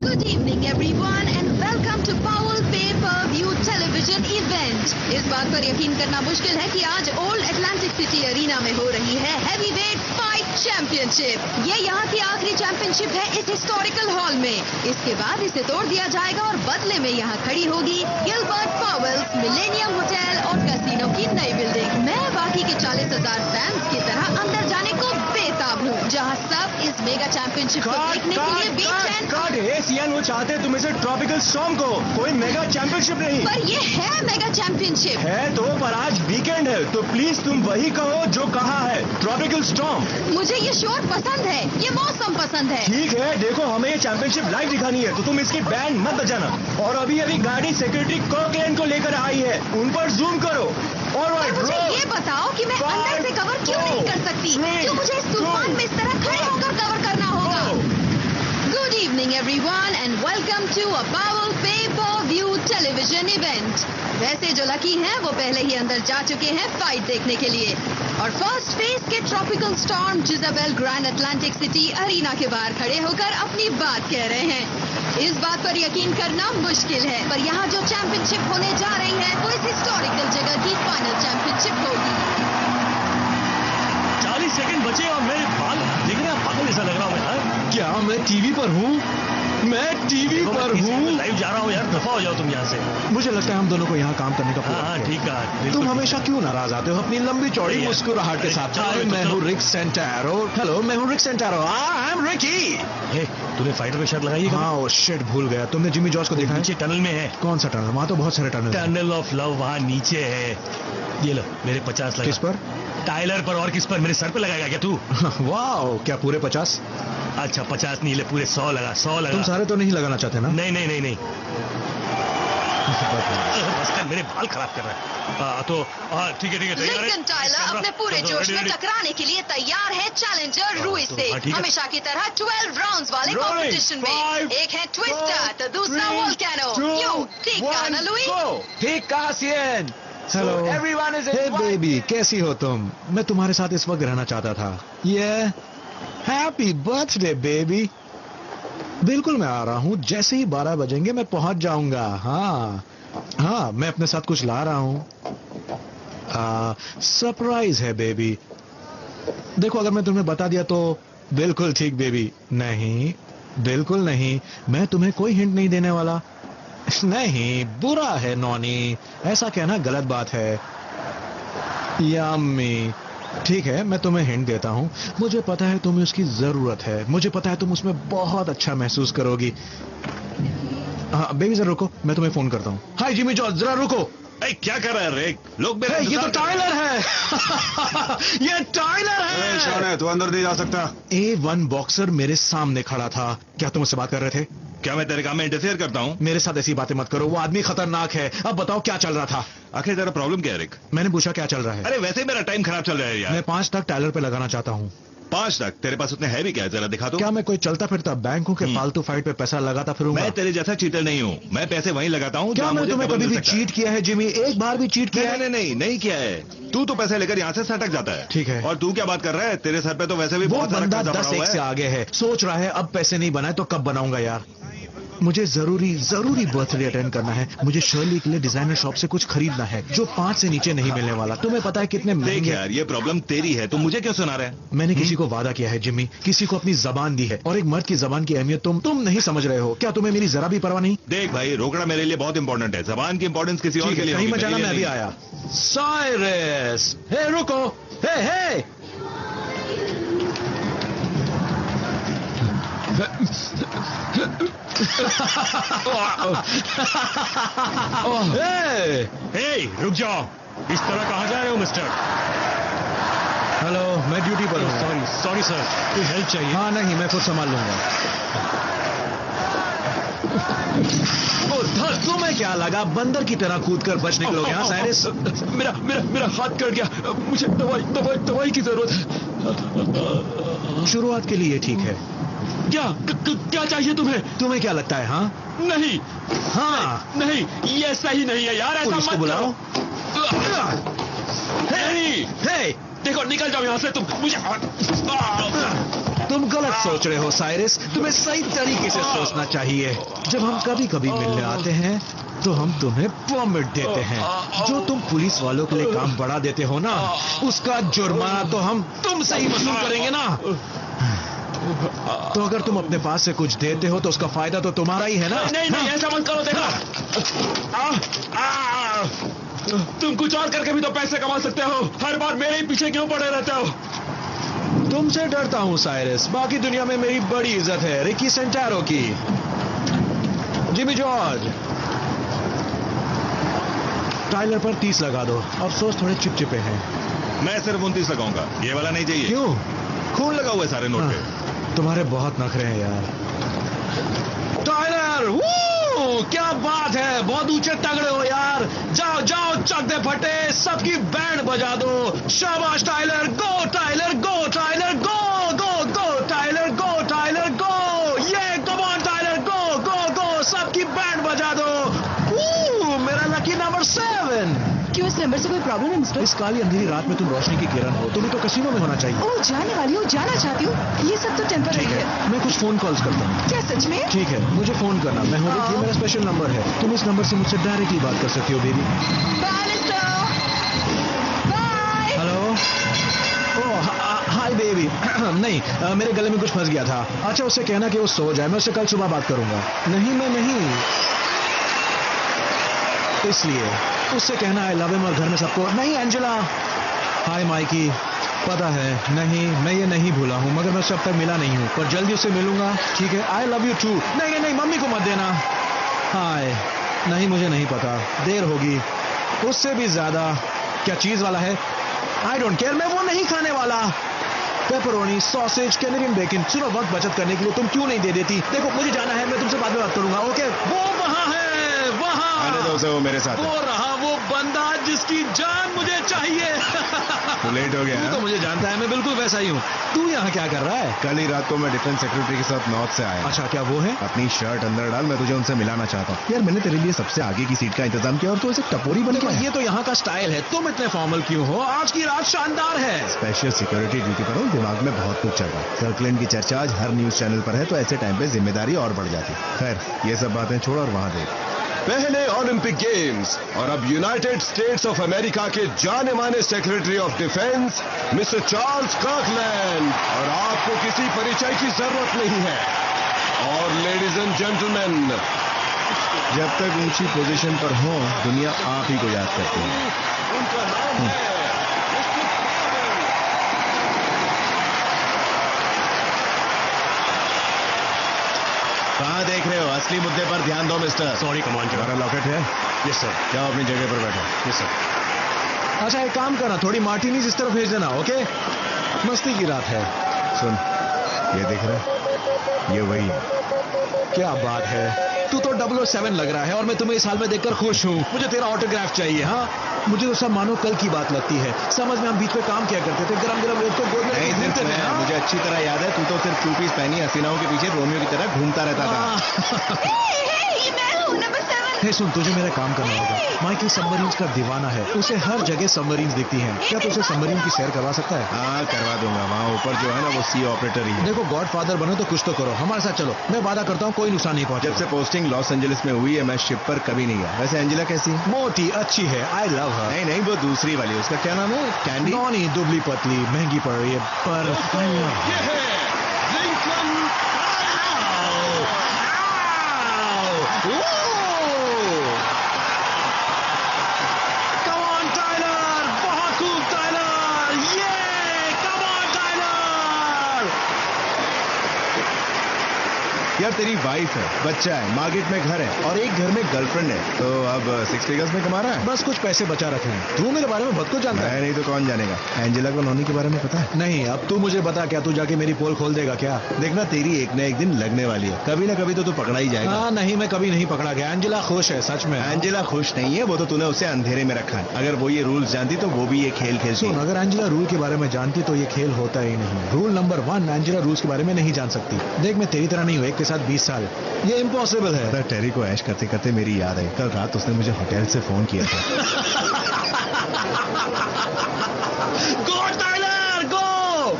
Good evening everyone and welcome to Powell Pay-Per-View Television Event. इस बात पर यकीन करना मुश्किल है कि आज ओल्ड एटलांटिक सिटी अरीना में हो रही है हैवीवेट फाइट चैंपियनशिप। ये यहाँ की आखिरी चैंपियनशिप है इस हिस्टोरिकल हॉल में। इसके बाद इसे तोड़ दिया जाएगा और बदले में यहाँ खड़ी होगी गिलबर्ट पावेल्स मिलेनियम होटल और कैसीनो की नई बिल्डिंग। मैं बाकी के 40,000 फैंस की तरह अंदर जाने को बेताब हूँ, जहाँ सब इस मेगा चैंपियनशिप को देखने के लिए सीएन वो चाहते तुम इसे ट्रॉपिकल स्टॉर्म को, कोई मेगा चैंपियनशिप नहीं। पर ये है मेगा चैंपियनशिप है तो, पर आज वीकेंड है तो प्लीज तुम वही कहो जो कहा है, ट्रॉपिकल स्टॉर्म। मुझे ये शोर पसंद है, ये मौसम पसंद है। ठीक है, देखो हमें ये चैंपियनशिप लाइव दिखानी है तो तुम इसकी बैंड मत बजाना। और अभी गाड़ी सेक्रेटरी कर्कलैंड को लेकर आई है, उन पर जूम करो। और मुझे ये बताओ कि मैं अंदर से कवर क्यों नहीं कर सकती? क्यों मुझे इस तूफान में इस तरह खड़े होकर कवर करना होगा? Good evening everyone and welcome to a Powell Pay-Per-View Television Event. वैसे जो लकी हैं वो पहले ही अंदर जा चुके हैं फाइट देखने के लिए और फर्स्ट फेज के ट्रॉपिकल स्टॉर्म जिजाबेल ग्रैंड अटलांटिक सिटी अरीना के बाहर खड़े होकर अपनी बात कह रहे हैं। इस बात पर यकीन करना मुश्किल है, पर यहाँ जो चैंपियनशिप होने जा रही है वो इस हिस्टोरिकल जगह की फाइनल चैंपियनशिप होगी। 40 सेकंड बचे और मेरे बाल दिख रहे हैं, पागल ऐसा लग रहा हूँ यार। क्या मैं टीवी पर हूँ? मैं टीवी पर हूँ, लाइव जा रहा हूँ यार, दफा हो जाओ तुम यहाँ से। मुझे लगता है हम दोनों को यहाँ काम करने का पूरा हाँ ठीक है। तुम हमेशा क्यों नाराज आते हो अपनी लंबी चौड़ी मुस्कुराहट के साथ? मैं हूँ रिक सेंटारो। हेलो, मैं हूँ Rick Santaro. I am Ricky. तूने फाइटर पे शर्ट लगाई है? हाँ, वो शिट भूल गया। तुमने जिमी जॉर्ज को देखा है? नीचे टनल में है। कौन सा टनल? वहाँ तो बहुत सारे टनल। टनल ऑफ लव वहाँ नीचे है। ये लो मेरे 50 लगा। किस पर? टाइलर पर। और किस पर? मेरे सर पे लगाएगा क्या तू? वाह, क्या पूरे 50? अच्छा 50 नहीं, ले पूरे 100 लगा। 100 लगा। तुम सारे तो नहीं लगाना चाहते ना? नहीं। बस कर, मेरे बाल खराब कर रहा है। तो ठीक है। लिंकन टाइलर अपने पूरे जोश में टकराने के लिए तैयार है चैलेंजर रूइस से। हमेशा की तरह 12 राउंड्स वाले कंपटीशन में एक है ट्विस्टर तो दूसरा वोल्केनो। क्यों? ठीक कहा ना लुई? ठीक कहा सीएन। Hello everyone is hey baby, कैसी हो तुम? मैं तुम्हारे साथ इस वक्त रहना चाहता था। ये हैप्पी बर्थडे बेबी। बिल्कुल, मैं आ रहा हूँ। जैसे ही 12 बजेंगे मैं पहुंच जाऊंगा। हाँ, मैं अपने साथ कुछ ला रहा हूँ। सरप्राइज है बेबी। देखो, अगर मैं तुम्हें बता दिया तो बिल्कुल ठीक बेबी। नहीं, बिल्कुल नहीं, मैं तुम्हें कोई हिंट नहीं देने वाला। नहीं, बुरा है नॉनी, ऐसा कहना गलत बात है। यम्मी। ठीक है, मैं तुम्हें हिंट देता हूँ। मुझे पता है तुम्हें उसकी जरूरत है। मुझे पता है तुम उसमें बहुत अच्छा महसूस करोगी। हाँ बेबी, जरा रुको, मैं तुम्हें फोन करता हूँ। हाय जिमी जॉर्ज, जरा रुको। क्या कर रहा है रिक? लोग मेरे ये तो टाइलर है। ये टाइलर है। तू अंदर नहीं जा सकता। A1 बॉक्सर मेरे सामने खड़ा था। क्या तुम उससे बात कर रहे थे? क्या मैं तेरे काम में इंटरफेयर करता हूँ? मेरे साथ ऐसी बातें मत करो, वो आदमी खतरनाक है। अब बताओ क्या चल रहा था? आखिर तेरा प्रॉब्लम क्या है रिक? मैंने पूछा क्या चल रहा है। अरे वैसे मेरा टाइम खराब चल रहा है यार। मैं 5 तक टाइलर पे लगाना चाहता हूँ। 5 तक? तेरे पास उतने है भी क्या? जरा दिखा दो। क्या मैं कोई चलता फिरता बैंक हूँ कि फालतू फाइट पे पैसा लगाता फिरूंगा? मैं तेरे जैसा चीटर नहीं हूँ। मैं पैसे वहीं लगाता हूँ। क्या मैंने तुम्हें कभी भी चीट किया है जिमी? एक बार भी चीट किया है? नहीं किया है। तू तो पैसे लेकर यहाँ से सटक जाता है। ठीक है। और तू क्या बात कर रहा है? तेरे सर पे तो वैसे भी वो बहुत बंदा सारा 10 से आगे है। सोच रहा है अब पैसे नहीं बनाए तो कब बनाऊंगा यार। मुझे जरूरी बर्थडे अटेंड करना है। मुझे शर्ली के लिए डिजाइनर शॉप से कुछ खरीदना है जो 5 से नीचे नहीं मिलने वाला। तुम्हें पता है कितने महंगे? यार ये प्रॉब्लम तेरी है, तुम मुझे क्यों सुना रहे हैं? मैंने किसी को वादा किया है जिमी, किसी को अपनी जबान दी है, और एक मर्द की जबान की अहमियत तुम नहीं समझ रहे हो। क्या तुम्हें मेरी जरा भी परवाह नहीं? देख भाई, रोकड़ा मेरे लिए बहुत इंपॉर्टेंट है। जबान की इंपॉर्टेंस किसी और के लिए कहीं मत जाना, मैं अभी आया। साइरस, हे रुको, हे रुक जाओ। इस तरह कहाँ जा रहे हो मिस्टर? हेलो, मैं ड्यूटी पर हूँ। सॉरी सर, कोई हेल्प चाहिए? हाँ नहीं, मैं खुद संभाल लूंगा। तुम्हें क्या लगा बंदर की तरह कूद कर बच निकलोगे? हाँ साइरस? मेरा हाथ कट गया। मुझे दवाई की जरूरत है। शुरुआत के लिए ठीक है। क्या चाहिए तुम्हें? तुम्हें क्या लगता है? हाँ नहीं, हाँ नहीं, ये सही नहीं है यार। ऐसा मत बुलाओ। नहीं, हे, देखो निकल जाओ यहाँ से तुम। मुझे तुम गलत सोच रहे हो साइरस, तुम्हें सही तरीके से सोचना चाहिए। जब हम कभी कभी मिलने आते हैं तो हम तुम्हें परमिट देते हैं। जो तुम पुलिस वालों के लिए काम बढ़ा देते हो ना, उसका जुर्माना तो हम तुमसे ही वसूल करेंगे ना। तो अगर तुम अपने पास से कुछ देते हो तो उसका फायदा तो तुम्हारा ही है ना। नहीं नहीं, ऐसा मत करो। देखो, तुम कुछ और करके भी तो पैसे कमा सकते हो। हर बार मेरे ही पीछे क्यों पड़े रहते हो? तुमसे डरता हूं साइरस, बाकी दुनिया में मेरी बड़ी इज्जत है रिकी सेंटारो की। जिमी जॉर्ज, टाइलर पर 30 लगा दो। अफसोस थोड़े चिपचिपे हैं। मैं सिर्फ 29 लगाऊंगा, ये वाला नहीं चाहिए। क्यों? खून लगा हुआ है सारे नोट पे। तुम्हारे बहुत नखरे हैं यार। टाइलर, क्या बात है, बहुत ऊंचे तगड़े हो यार। जाओ जाओ, चक दे फटे, सबकी बैंड बजा दो। शाबाश टाइलर, गो टाइलर, गो टाइलर, गो गो गो टाइलर, गो टाइलर, गो। ये कम ऑन टाइलर, गो गो गो, सबकी बैंड बजा दो। मेरा लकी नंबर 7। क्यों, इस नंबर से कोई प्रॉब्लम है मिस्टर? इस काली अंधेरी रात में तुम रोशनी की किरण हो। तुम्हें तो कसीनो में होना चाहिए। ओह, जाने वाली हो, जाना चाहती हूँ। ये सब तो टेम्पररी ठीक है। है, मैं कुछ फोन कॉल्स करता हूँ। क्या सच में? ठीक है, मुझे फोन करना। मैं हूँ रिकी, मेरा स्पेशल नंबर है। तुम इस नंबर से मुझसे डायरेक्टली बात कर सकती हो baby. Bye mister, bye. Hello. Oh hi baby. नहीं, मेरे गले में कुछ फंस गया था। अच्छा, उससे कहना कि वो सो जाए, मैं उससे कल सुबह बात करूंगा। नहीं, मैं नहीं, इसलिए उससे कहना आई लव हिम और घर में सबको। नहीं एंजेला। हाय माइकी, पता है नहीं, मैं ये नहीं भूला हूँ, मगर मैं उससे अब तक मिला नहीं हूँ, पर जल्दी उससे मिलूंगा। ठीक है, आई लव यू टू। नहीं नहीं नहीं, मम्मी को मत देना। हाय, नहीं मुझे नहीं पता, देर होगी। उससे भी ज्यादा क्या चीज वाला है? आई डोंट केयर, मैं वो नहीं खाने वाला। Pepperoni, sausage, Canadian bacon. सुनो, वक्त बचत करने के लिए तुम क्यों नहीं दे देती? देखो, मुझे जाना है, मैं तुमसे बाद में बात करूंगा। ओके, वो वहां है, वहां। आने दो उसे, वो मेरे साथ है। वो रहा वो बंदा जिसकी जान मुझे चाहिए। तू लेट हो गया। तू तो मुझे जानता है, मैं बिल्कुल वैसा ही हूँ। तू यहाँ क्या कर रहा है? कल ही रात को मैं डिफेंस सेक्रेटरी के साथ नॉर्थ से आया। अच्छा, क्या वो है? अपनी शर्ट अंदर डाल, मैं तुझे उनसे मिलाना चाहता हूँ। यार, मैंने तेरे लिए सबसे आगे की सीट का इंतजाम किया और तू ऐसे टपोरी बन देखो, गया। ये तो यहाँ का स्टाइल है। तुम इतने फॉर्मल क्यों हो? आज की रात शानदार है। स्पेशल सिक्योरिटी ड्यूटी पर हूँ, दिमाग में बहुत कुछ चल रहा है। सर्कलैंड की चर्चा आज हर न्यूज चैनल पर है, तो ऐसे टाइम पे जिम्मेदारी और बढ़ जाती। खैर, ये सब बातें छोड़ और वहां देख। पहले ओलंपिक गेम्स और अब यूनाइटेड स्टेट्स ऑफ अमेरिका के जाने माने secretary of defence mister Charles कर्कलैंड, और आपको किसी परिचय की जरूरत नहीं है। और लेडीज एंड जेंटलमैन, जब तक ऊंची पोजीशन पर हो, दुनिया आप ही को याद करती है। उनका नाम है कहाँ देख रहे हो? असली मुद्दे पर ध्यान दो मिस्टर। Sorry commander. तुम्हारा लॉकेट है? Yes sir. जाओ अपनी जगह पर बैठो। Yes sir. अच्छा, एक काम करना, थोड़ी मार्टिनीज इस तरफ भेज देना। ओके, मस्ती की रात है। सुन, ये दिख रहा है? ये वही है। क्या बात है, तू तो 007 लग रहा है और मैं तुम्हें इस हाल में देखकर खुश हूँ। मुझे तेरा ऑटोग्राफ चाहिए। हाँ, मुझे तो सब मानो कल की बात लगती है। समझ में हम बीच में काम किया करते थे, गरम गरम रेत को गोद में नहीं, घूमते थे। हाँ? मुझे अच्छी तरह याद है, तू तो सिर्फ टू पीस पहनी हसीनाओं के पीछे रोमियो की तरह घूमता रहता था। ये मैं हूँ, नंबर 7। हे सुन, तुझे मेरा काम करना होगा। माइकल सबमरीन्स का दीवाना है, उसे हर जगह सबमरीन्स दिखती हैं। क्या तू उसे सबमरीन की सैर करवा सकता है? हाँ, करवा दूंगा। वहाँ ऊपर जो है ना, वो सी ऑपरेटर ही है। देखो, गॉडफादर बनो तो कुछ तो करो, हमारे साथ चलो। मैं वादा करता हूँ कोई नुकसान नहीं पहुंचे। जब से पोस्टिंग लॉस एंजलिस में हुई है, मैं शिप पर कभी नहीं गया। वैसे एंजेला कैसी है? मोटी अच्छी है, आई लव हर। नहीं नहीं, वो दूसरी वाली, उसका क्या नाम है? कैंडी? नॉनी, दुबली पतली, महंगी पड़ रही है, पर I love her। ये है लिंकन। Come on, टाइलर, बहुत खूब टाइलर, ये come on, टाइलर। यार, तेरी वाइफ है, बच्चा है, मार्केट में घर है और एक घर में गर्लफ्रेंड है, तो अब 6 फिगर्स में कमा रहा है। बस कुछ पैसे बचा रखे हैं। तू मेरे बारे में बहुत कुछ जानता है। मैं नहीं तो कौन जानेगा? एंजेला को नॉनी के बारे में पता है? नहीं, अब तू मुझे बता, क्या तू जाके मेरी पोल खोल देगा क्या? देखना, तेरी एक ना एक दिन लगने वाली है। कभी ना कभी तो तू पकड़ा ही जाएगा। हाँ, नहीं, मैं कभी नहीं पकड़ा गया। एंजेला खुश है, सच में। एंजेला खुश नहीं है, वो तो तूने उसे अंधेरे में रखा है। अगर वो ये रूल्स जानती तो वो भी ये खेल खेलती। सुन, अगर एंजेला रूल के बारे में जानती तो ये खेल होता ही नहीं। रूल नंबर 1, एंजेला रूल्स के बारे में नहीं जान सकती। देख, मैं तेरी तरह नहीं हूँ, एक के साथ 20 साल, ये इम्पॉसिबल है। पता, टेरी को ऐश करते करते मेरी याद आई। कल रात उसने मुझे होटल से फोन किया था। गो टाइलर, गो।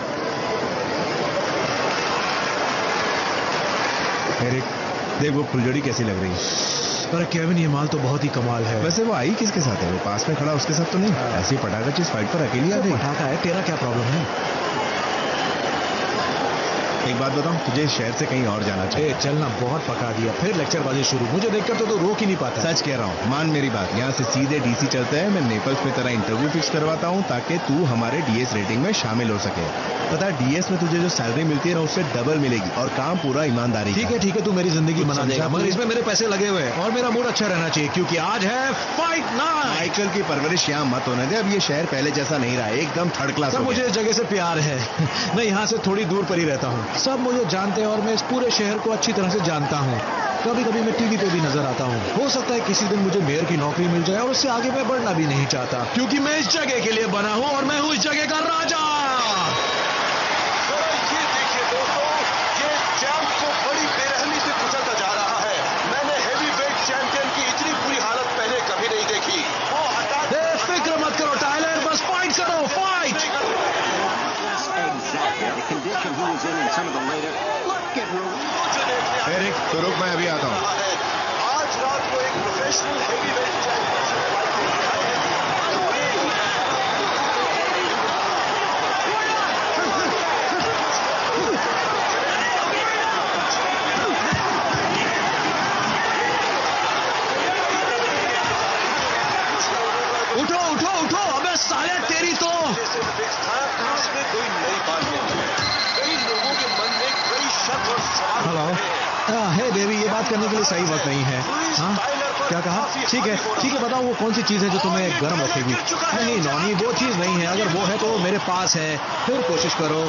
देख वो फुलझड़ी कैसी लग रही है। अरे केविन, ये माल तो बहुत ही कमाल है। वैसे वो आई किसके साथ है? वो पास में खड़ा उसके साथ तो नहीं? ऐसी पटाखा चीज फाइट पर अकेली आ गई। पटाखा है, तेरा क्या प्रॉब्लम है? एक बात बताऊं, तुझे शहर से कहीं और जाना चाहिए। चलना बहुत पका दिया, फिर लेक्चरबाजी शुरू। मुझे देखकर तो तू रोक ही नहीं पाता। सच कह रहा हूँ, मान मेरी बात, यहाँ से सीधे डीसी चलते हैं। मैं नेपल्स में तेरा इंटरव्यू फिक्स करवाता हूँ ताकि तू हमारे डीएस रेटिंग में शामिल हो सके। पता है डीएस में तुझे जो सैलरी मिलती है ना, उससे डबल मिलेगी और काम पूरा ईमानदारी। ठीक है, तू मेरी जिंदगी बना देगा, मगर इसमें मेरे पैसे लगे हुए हैं और मेरा मूड अच्छा रहना चाहिए, क्योंकि आज है फाइट नाइट। साइकिल की परवरिश यहाँ मत होने दे। अब ये शहर पहले जैसा नहीं रहा, एकदम थर्ड क्लास। सर, मुझे इस जगह से प्यार है। मैं यहाँ से थोड़ी दूर पर ही रहता हूँ। सब मुझे जानते हैं और मैं इस पूरे शहर को अच्छी तरह से जानता हूँ। कभी कभी मैं टीवी पे भी नजर आता हूँ। हो सकता है किसी दिन मुझे मेयर की नौकरी मिल जाए, और उससे आगे मैं बढ़ना भी नहीं चाहता, क्योंकि मैं इस जगह के लिए बना हूँ और मैं हूँ इस जगह का राजा। ये देखिए दोस्तों, ये चैंप को बड़ी बेरहमी से कुचलता जा रहा है। मैंने हेवीवेट चैंपियन की इतनी बुरी हालत पहले कभी नहीं देखी। वो हटा दे। फिक्र मत करो टाइलर, बस फाइट करो, फाइट। एरिक, तो रुक, मैं अभी आता हूँ। आज रात को एक प्रोफेशनल हेवीवेट चैंपियनशिप उठो, अबे साले तेरी तो। इसमें कोई नई बात नहीं है। कई लोगों के मन में कई शक और सवाल। हेलो, हे बेबी, ये बात करने के लिए सही वक्त नहीं है। हाँ, क्या कहा? ठीक है, बताओ वो कौन सी चीज है जो तुम्हें गर्म रखेगी? नहीं नॉनी, वो चीज नहीं है। अगर वो है तो मेरे पास है, फिर कोशिश करो।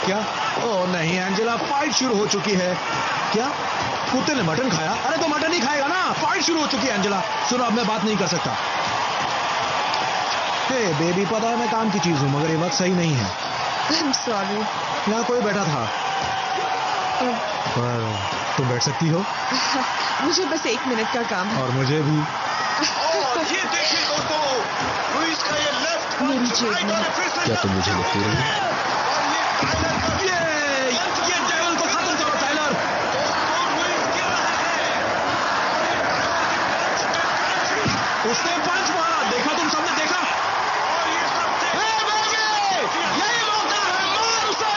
क्या? ओ नहीं एंजेला, फाइट शुरू हो चुकी है। क्या? कुत्ते ने मटन खाया? अरे तो मटन ही खाएगा ना। फाइट शुरू हो चुकी है एंजेला। सुनो, अब मैं बात नहीं कर सकता। हे बेबी, पता है मैं काम की चीज हूँ, मगर ये वक्त सही नहीं है। I'm sorry. यहाँ कोई बैठा था, पर तुम बैठ सकती हो। मुझे बस 1 मिनट का काम है। और मुझे भी। ये देखिए दोस्तों, लुइस का ये लेफ्ट मेरी जेब में। क्या तुम मुझे लगती रही? ये डेविल को खत्म करो टाइलर। उसने पंच मारा, देखा तुम सबने देखा? यही मौका है, मार उसे,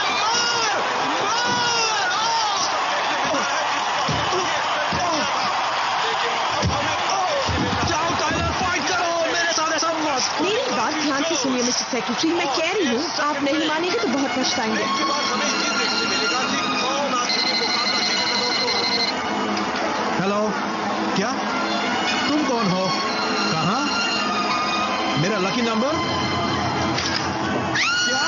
जाओ टाइलर, फाइट करो मेरे साथ। ऐसा मत। मेरी बात ध्यान से सुनिए मिस्टर सेक्रेटरी, मैं कह रही हूँ आप नहीं मानेंगे तो बहुत पछताएंगे। हेलो, क्या? तुम कौन हो? कहाँ? मेरा लकी नंबर? क्या?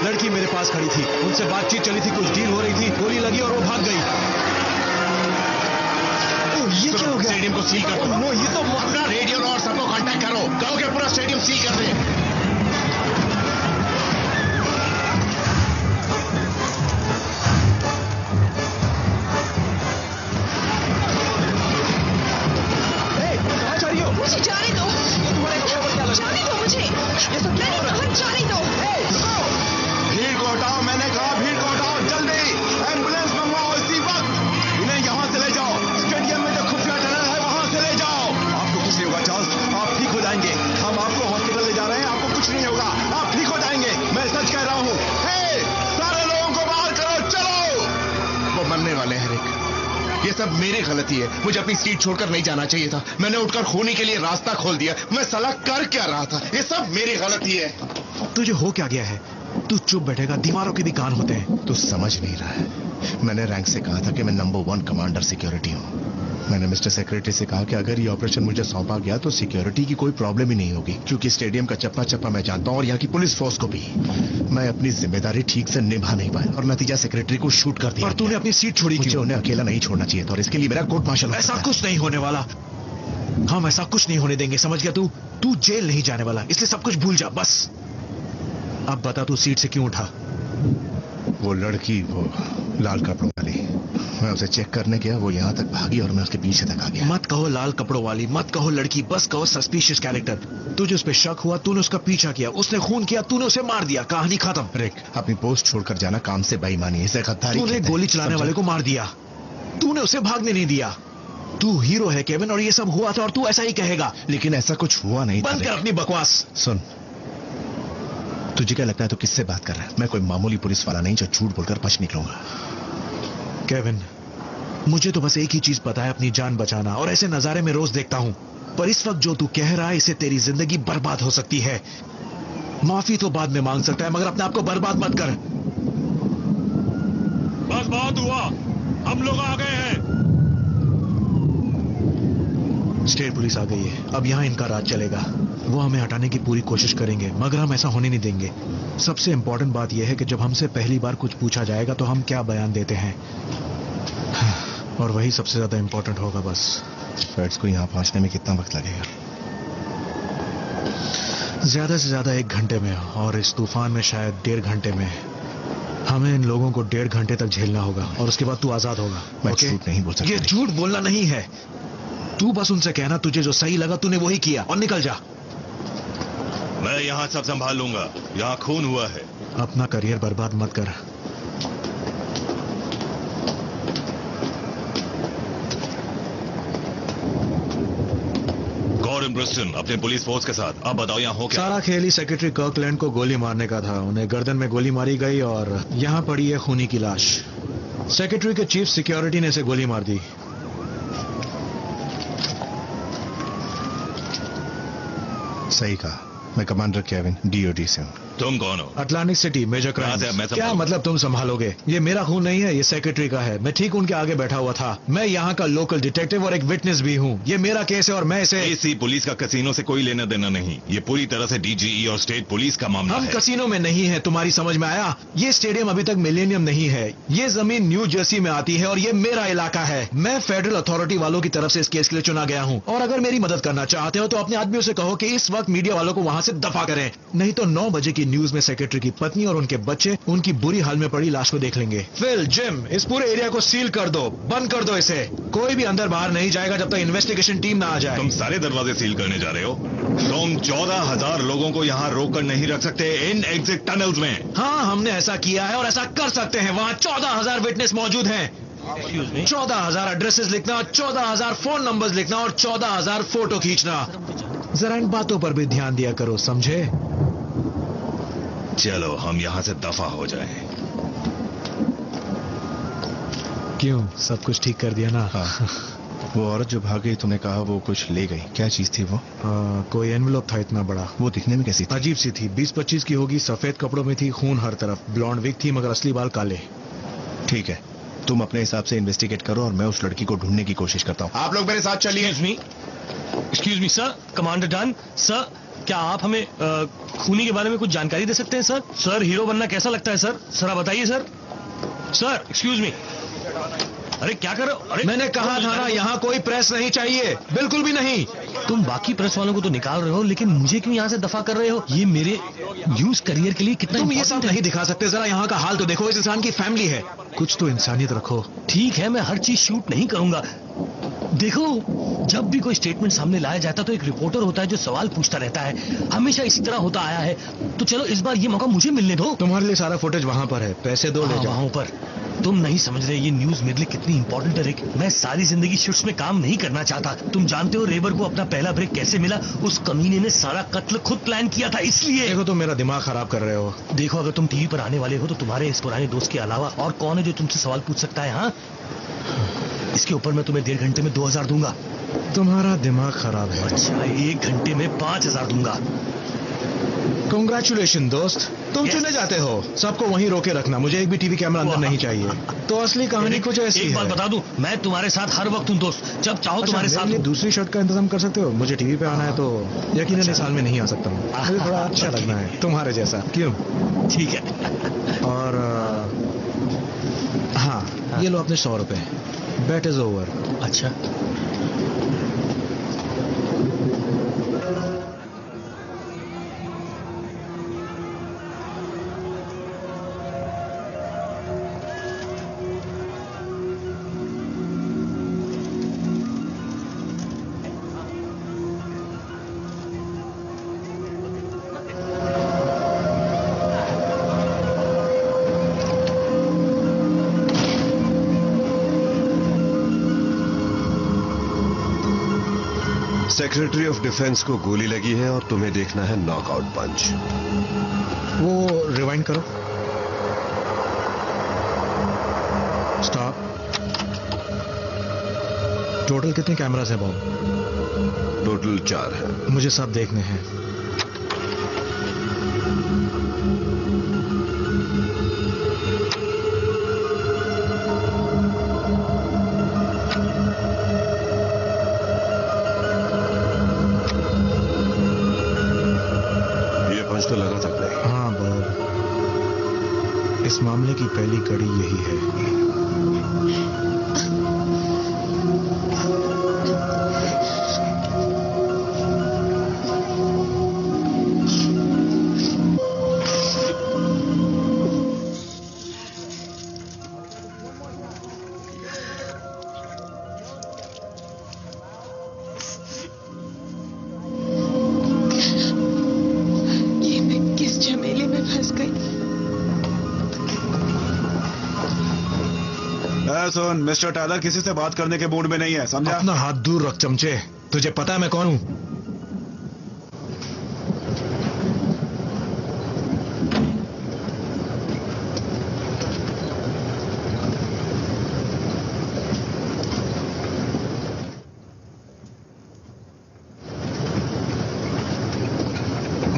लड़की मेरे पास खड़ी थी, उनसे बातचीत चली थी, कुछ डील हो रही थी, गोली लगी और वो भाग गई। ये क्या हो गया? स्टेडियम को सील कर दो। नो, ये तो अपना रेडियो और सबको कांटेक्ट करो, कहो कि पूरा स्टेडियम सील कर दे। ये सब मेरी गलती है। मुझे अपनी सीट छोड़कर नहीं जाना चाहिए था। मैंने उठकर खूनी के लिए रास्ता खोल दिया। मैं साला कर क्या रहा था? ये सब मेरी गलती है। तुझे हो क्या गया है? तू चुप बैठेगा, दीवारों के भी कान होते हैं। तू समझ नहीं रहा है। मैंने रैंक से कहा था कि मैं नंबर 1 कमांडर सिक्योरिटी हूँ। मैंने मिस्टर सेक्रेटरी से कहा कि अगर ये ऑपरेशन मुझे सौंपा गया तो सिक्योरिटी की कोई प्रॉब्लम ही नहीं होगी, क्योंकि स्टेडियम का चप्पा चप्पा मैं जानता हूँ और यहाँ की पुलिस फोर्स को भी। मैं अपनी जिम्मेदारी ठीक से निभा नहीं पाया और नतीजा सेक्रेटरी को शूट कर दिया। पर तूने अपनी सीट छोड़ी मुझे क्यों? उन्हें अकेला नहीं छोड़ना चाहिए था और इसके लिए मेरा कोर्ट मार्शल। ऐसा कुछ नहीं होने वाला। हम ऐसा कुछ नहीं होने देंगे, समझ गया तू? तू जेल नहीं जाने वाला, इसलिए सब कुछ भूल जा बस। अब बता तू सीट से क्यों उठा? वो लड़की, वो लाल कपड़ों वाली, मैं उसे चेक करने गया, वो यहाँ तक भागी और मैं उसके पीछे तक आ गया। मत कहो लाल कपड़ों वाली, मत कहो लड़की, बस कहो सस्पिशियस कैरेक्टर। तुझे उस पर शक हुआ, तूने उसका पीछा किया, उसने खून किया, तूने उसे मार दिया, कहानी खत्म। रिक, अपनी पोस्ट छोड़कर जाना काम से बेईमानी है, इसे गद्दारी। तूने गोली चलाने वाले को मार दिया, तूने उसे भागने नहीं दिया। तू हीरो है केविन, और ये सब हुआ था और तू ऐसा ही कहेगा। लेकिन ऐसा कुछ हुआ नहीं था। बंद कर अपनी बकवास। सुन, तुझे क्या लगता है तो किससे बात कर रहा है? मैं कोई मामूली पुलिस वाला नहीं जो झूठ बोलकर बच निकलूंगा। केविन, मुझे तो बस एक ही चीज पता है, अपनी जान बचाना, और ऐसे नजारे में रोज देखता हूं। पर इस वक्त जो तू कह रहा है, इससे तेरी जिंदगी बर्बाद हो सकती है। माफी तो बाद में मांग सकता है, मगर अपने आप को बर्बाद मत कर। बस बहुत हुआ, हम लोग आ गए हैं। स्टेट पुलिस आ गई है, अब यहां इनका राज चलेगा। वो हमें हटाने की पूरी कोशिश करेंगे, मगर हम ऐसा होने नहीं देंगे। सबसे इंपॉर्टेंट बात यह है कि जब हमसे पहली बार कुछ पूछा जाएगा तो हम क्या बयान देते हैं, और वही सबसे ज्यादा इंपॉर्टेंट होगा। बस फैट्स को यहाँ पहुंचने में कितना वक्त लगेगा? ज्यादा से ज्यादा 1 घंटे में, और इस तूफान में शायद 1.5 घंटे में। हमें इन लोगों को 1.5 घंटे तक झेलना होगा, और उसके बाद तू आजाद होगा। मैं झूठ नहीं बोल सकता। ये झूठ बोलना नहीं है। तू बस उनसे कहना तुझे जो सही लगा तूने वही किया, और निकल जा। मैं यहाँ सब संभाल लूंगा, यहाँ खून हुआ है। अपना करियर बर्बाद मत कर। गॉर्डन ब्रिस्टन अपने पुलिस फोर्स के साथ। अब बताओ यहाँ हो क्या? सारा खेल ही सेक्रेटरी कर्कलैंड को गोली मारने का था। उन्हें गर्दन में गोली मारी गई और यहाँ पड़ी है खूनी की लाश। सेक्रेटरी के चीफ सिक्योरिटी ने इसे गोली मार दी। सही कहा। मैं कमांडर केविन, डीओडी से हूँ। तुम कौन हो? Atlantic City, major crime. क्या मतलब तुम संभालोगे? ये मेरा खून नहीं है, ये सेक्रेटरी का है। मैं ठीक उनके आगे बैठा हुआ था। मैं यहाँ का लोकल डिटेक्टिव और एक विटनेस भी हूँ। ये मेरा केस है और मैं इसे। एसी पुलिस का कसीनो से कोई लेना देना नहीं। ये पूरी तरह से डीजीई और स्टेट पुलिस का मामला है। हम कसीनो में नहीं है, तुम्हारी समझ में आया? ये स्टेडियम अभी तक मिलेनियम नहीं है। ये जमीन न्यू जर्सी में आती है और ये मेरा इलाका है। मैं फेडरल अथॉरिटी वालों की तरफ से इस केस के लिए चुना गया हूँ, और अगर मेरी मदद करना चाहते हो तो अपने आदमियों से कहो कि इस वक्त मीडिया वालों को वहां से दफा करें, नहीं तो 9 बजे की न्यूज में सेक्रेटरी की पत्नी और उनके बच्चे उनकी बुरी हाल में पड़ी लाश को देख लेंगे। फिल, जिम, इस पूरे एरिया को सील कर दो, बंद कर दो इसे। कोई भी अंदर बाहर नहीं जाएगा जब तक इन्वेस्टिगेशन टीम ना आ जाए। तुम सारे दरवाजे सील करने जा रहे हो? तुम 14,000 लोगों को यहाँ रोककर नहीं रख सकते इन एग्जिट टनल्स में। हाँ, हमने ऐसा किया है और ऐसा कर सकते हैं। वहाँ 14,000 विटनेस मौजूद हैं। 14,000 एड्रेसेस लिखना, 14,000 फोन नंबर्स लिखना और 14,000 फोटो खींचना। जरा इन बातों पर भी ध्यान दिया करो, समझे? चलो हम यहाँ से दफा हो जाएं। क्यों, सब कुछ ठीक कर दिया ना? हाँ। वो औरत जो भाग गई, तुमने कहा वो कुछ ले गई, क्या चीज थी वो? कोई एनवेलप था इतना बड़ा। वो दिखने में कैसी थी? अजीब सी थी, 20-25 की होगी, सफेद कपड़ों में थी, खून हर तरफ, ब्लॉन्ड विग थी मगर असली बाल काले। ठीक है, तुम अपने हिसाब से इन्वेस्टिगेट करो और मैं उस लड़की को ढूंढने की कोशिश करता हूँ। आप लोग मेरे साथ चलिए। Excuse me sir, commander done sir, क्या आप हमें खूनी के बारे में कुछ जानकारी दे सकते हैं सर? सर, हीरो बनना कैसा लगता है सर? सर आप बताइए सर। Sir excuse me. अरे क्या कर रहे हो? अरे मैंने कहा था ना, यहाँ कोई प्रेस नहीं चाहिए, बिल्कुल भी नहीं। तुम बाकी प्रेस वालों को तो निकाल रहे हो, लेकिन मुझे क्यों यहाँ से दफा कर रहे हो? ये मेरे न्यूज करियर के लिए कितना तुम ये सब नहीं दिखा सकते। जरा यहाँ का हाल तो देखो, इस इंसान की फैमिली है, कुछ तो इंसानियत रखो। ठीक है, मैं हर चीज शूट नहीं करूंगा। देखो, जब भी कोई स्टेटमेंट सामने लाया जाता है तो एक रिपोर्टर होता है जो सवाल पूछता रहता है। हमेशा इसी तरह होता आया है। तो चलो इस बार ये मौका मुझे मिलने दो। तुम्हारे लिए सारा फुटेज वहां पर है, पैसे दो, ले जाओ। वहां पर तुम नहीं समझ रहे, ये न्यूज मेरे लिए कितनी इंपॉर्टेंट है रिक। मैं सारी जिंदगी शिफ्ट्स में काम नहीं करना चाहता। तुम जानते हो रेबर को अपना पहला ब्रेक कैसे मिला? उस कमीने ने सारा कत्ल खुद प्लान किया था, इसलिए। देखो, तुम मेरा दिमाग खराब कर रहे हो। देखो, अगर तुम टीवी पर आने वाले हो तो तुम्हारे इस पुराने दोस्त के अलावा और कौन है जो तुमसे सवाल पूछ सकता है? हाँ, इसके ऊपर मैं तुम्हें 1.5 घंटे में 2000 दूंगा। तुम्हारा दिमाग खराब है। अच्छा, 1 घंटे में 5000 दूंगा। कांग्रेचुलेशन दोस्त, तुम चुने जाते हो। सबको वहीं रोके रखना, मुझे एक भी टीवी कैमरा अंदर नहीं चाहिए। तो असली कहानी कुछ ऐसी है। एक बात बता दूं, मैं तुम्हारे साथ हर वक्त हूं दोस्त, जब चाहो तुम्हारे साथ। दूसरी शर्ट का इंतजाम कर सकते हो? मुझे टीवी पे आना है तो यकीनन इस साल में नहीं आ सकता हूँ। मुझे थोड़ा अच्छा लगना है तुम्हारे जैसा। क्यों? ठीक है। और हाँ, ये लो अपने 100 रुपए। Bet is over. अच्छा, सेक्रेटरी ऑफ डिफेंस को गोली लगी है और तुम्हें देखना है नॉकआउट पंच। वो रिवाइंड करो। स्टॉप। टोटल कितने कैमरास हैं बॉब? टोटल 4 है। मुझे सब देखने हैं। तो लगा सकते हैं। हाँ बॉब, इस मामले की पहली कड़ी यही है। सुन, मिस्टर टायलर किसी से बात करने के मूड में नहीं है, समझा? अपना हाथ दूर रख चमचे। तुझे पता है मैं कौन हूं?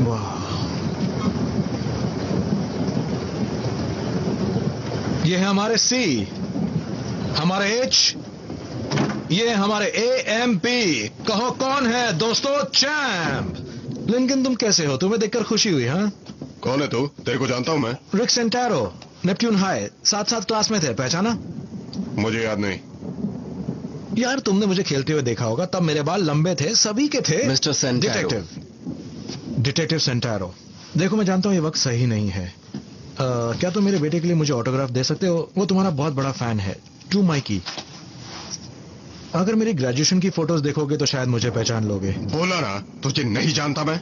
वाह, ये है हमारे सी, हमारे एच, ये हमारे AMP। कहो कौन है दोस्तों? चैंप। लिंकन, तुम कैसे हो? तुम्हें देखकर खुशी हुई। हाँ, कौन है तू? तेरे को जानता हूं मैं। रिक सेंटारो, नेपट्यून हाई, साथ क्लास में थे, पहचाना? मुझे याद नहीं। यार, तुमने मुझे खेलते हुए देखा होगा, तब मेरे बाल लंबे थे, सभी के थे। मिस्टर सेंटारो। डिटेक्टिव सेंटारो। देखो, मैं जानता हूं ये वक्त सही नहीं है। क्या तुम मेरे बेटे के लिए मुझे ऑटोग्राफ दे सकते हो? वो तुम्हारा बहुत बड़ा फैन है। To Mikey. अगर मेरी ग्रेजुएशन की फोटोज देखोगे तो शायद मुझे पहचान लोगे। बोला ना, तुझे नहीं जानता मैं।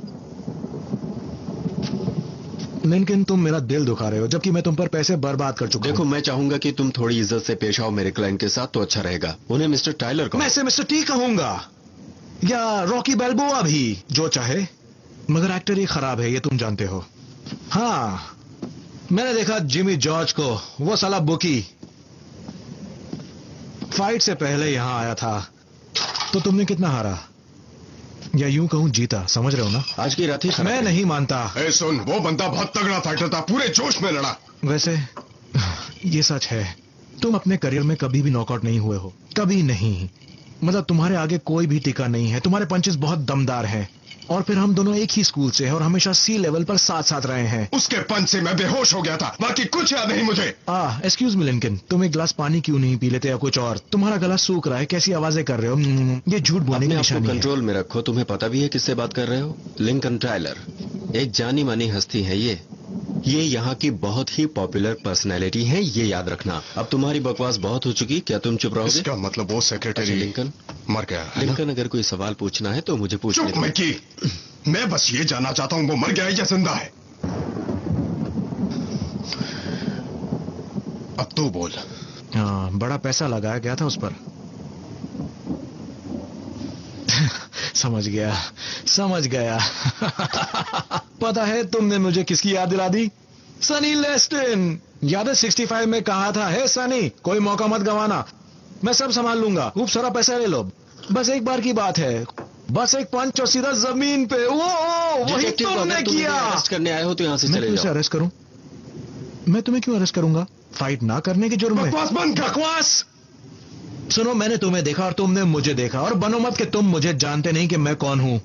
लिंकन, तुम मेरा दिल दुखा रहे हो, जबकि मैं तुम पर पैसे बर्बाद कर चुका हूं। देखो, मैं चाहूंगा कि तुम थोड़ी इज्जत से पेश आओ मेरे क्लाइंट के साथ, तो अच्छा रहेगा। उन्हें मिस्टर टायलर कहो। मैं इसे मिस्टर टी कहूंगा, या रॉकी बैल्बोआ भी, जो चाहे। मगर एक्टर ही खराब है, ये तुम जानते हो। हाँ, मैंने देखा जिमी जॉर्ज को, वो साला बुकी फाइट से पहले यहां आया था। तो तुमने कितना हारा, या यूं कहूं जीता, समझ रहे हो ना? आज की रात ही मैं नहीं मानता। ए सुन, वो बंदा बहुत तगड़ा फाइटर था, पूरे जोश में लड़ा। वैसे ये सच है, तुम अपने करियर में कभी भी नॉकआउट नहीं हुए हो, कभी नहीं। मतलब तुम्हारे आगे कोई भी टिका नहीं है। तुम्हारे पंचेस बहुत दमदार हैं। और फिर हम दोनों एक ही स्कूल से हैं और हमेशा सी लेवल पर साथ साथ रहे हैं। उसके पंच से मैं बेहोश हो गया था, बाकी कुछ याद नहीं मुझे। एक्सक्यूज मी लिंकन, तुम एक गिलास पानी क्यों नहीं पी लेते या कुछ और? तुम्हारा गला सूख रहा है, कैसी आवाजें कर रहे हो? ये झूठ बोलने की निशानी है। कंट्रोल में रखो। तुम्हें पता भी है किससे बात कर रहे हो? लिंकन टायलर, एक जानी मानी हस्ती है ये यहाँ की बहुत ही पॉपुलर पर्सनैलिटी है, ये याद रखना। अब तुम्हारी बकवास बहुत हो चुकी, क्या तुम चुप रहोगे? इसका मतलब वो सेक्रेटरी लिंकन मर गया है। लिंकन, अगर कोई सवाल पूछना है तो मुझे पूछ चुप मैकी, मैं बस ये जानना चाहता हूं वो मर गया है या जिंदा है। अब तू बोल। हाँ, बड़ा पैसा लगाया गया था उस पर। समझ गया। पता है तुमने मुझे किसकी याद दिला दी? सनी लेस्टन। याद है 65 में कहा था, हे सनी, कोई मौका मत गंवाना। मैं सब संभाल लूंगा। खूब सारा पैसा ले लो, बस एक बार की बात है। बस एक पंच और सीधा जमीन पे। वो वही तुमने किया। अरेस्ट करने आए हो तो यहाँ से चले जाओ। अरेस्ट करूं? मैं तुम्हें क्यों अरेस्ट करूंगा? फाइट ना करने की जुर्म में। बकवास! सुनो, मैंने तुम्हें देखा और तुमने मुझे देखा, और बनो मत कि तुम मुझे जानते नहीं कि मैं कौन हूं।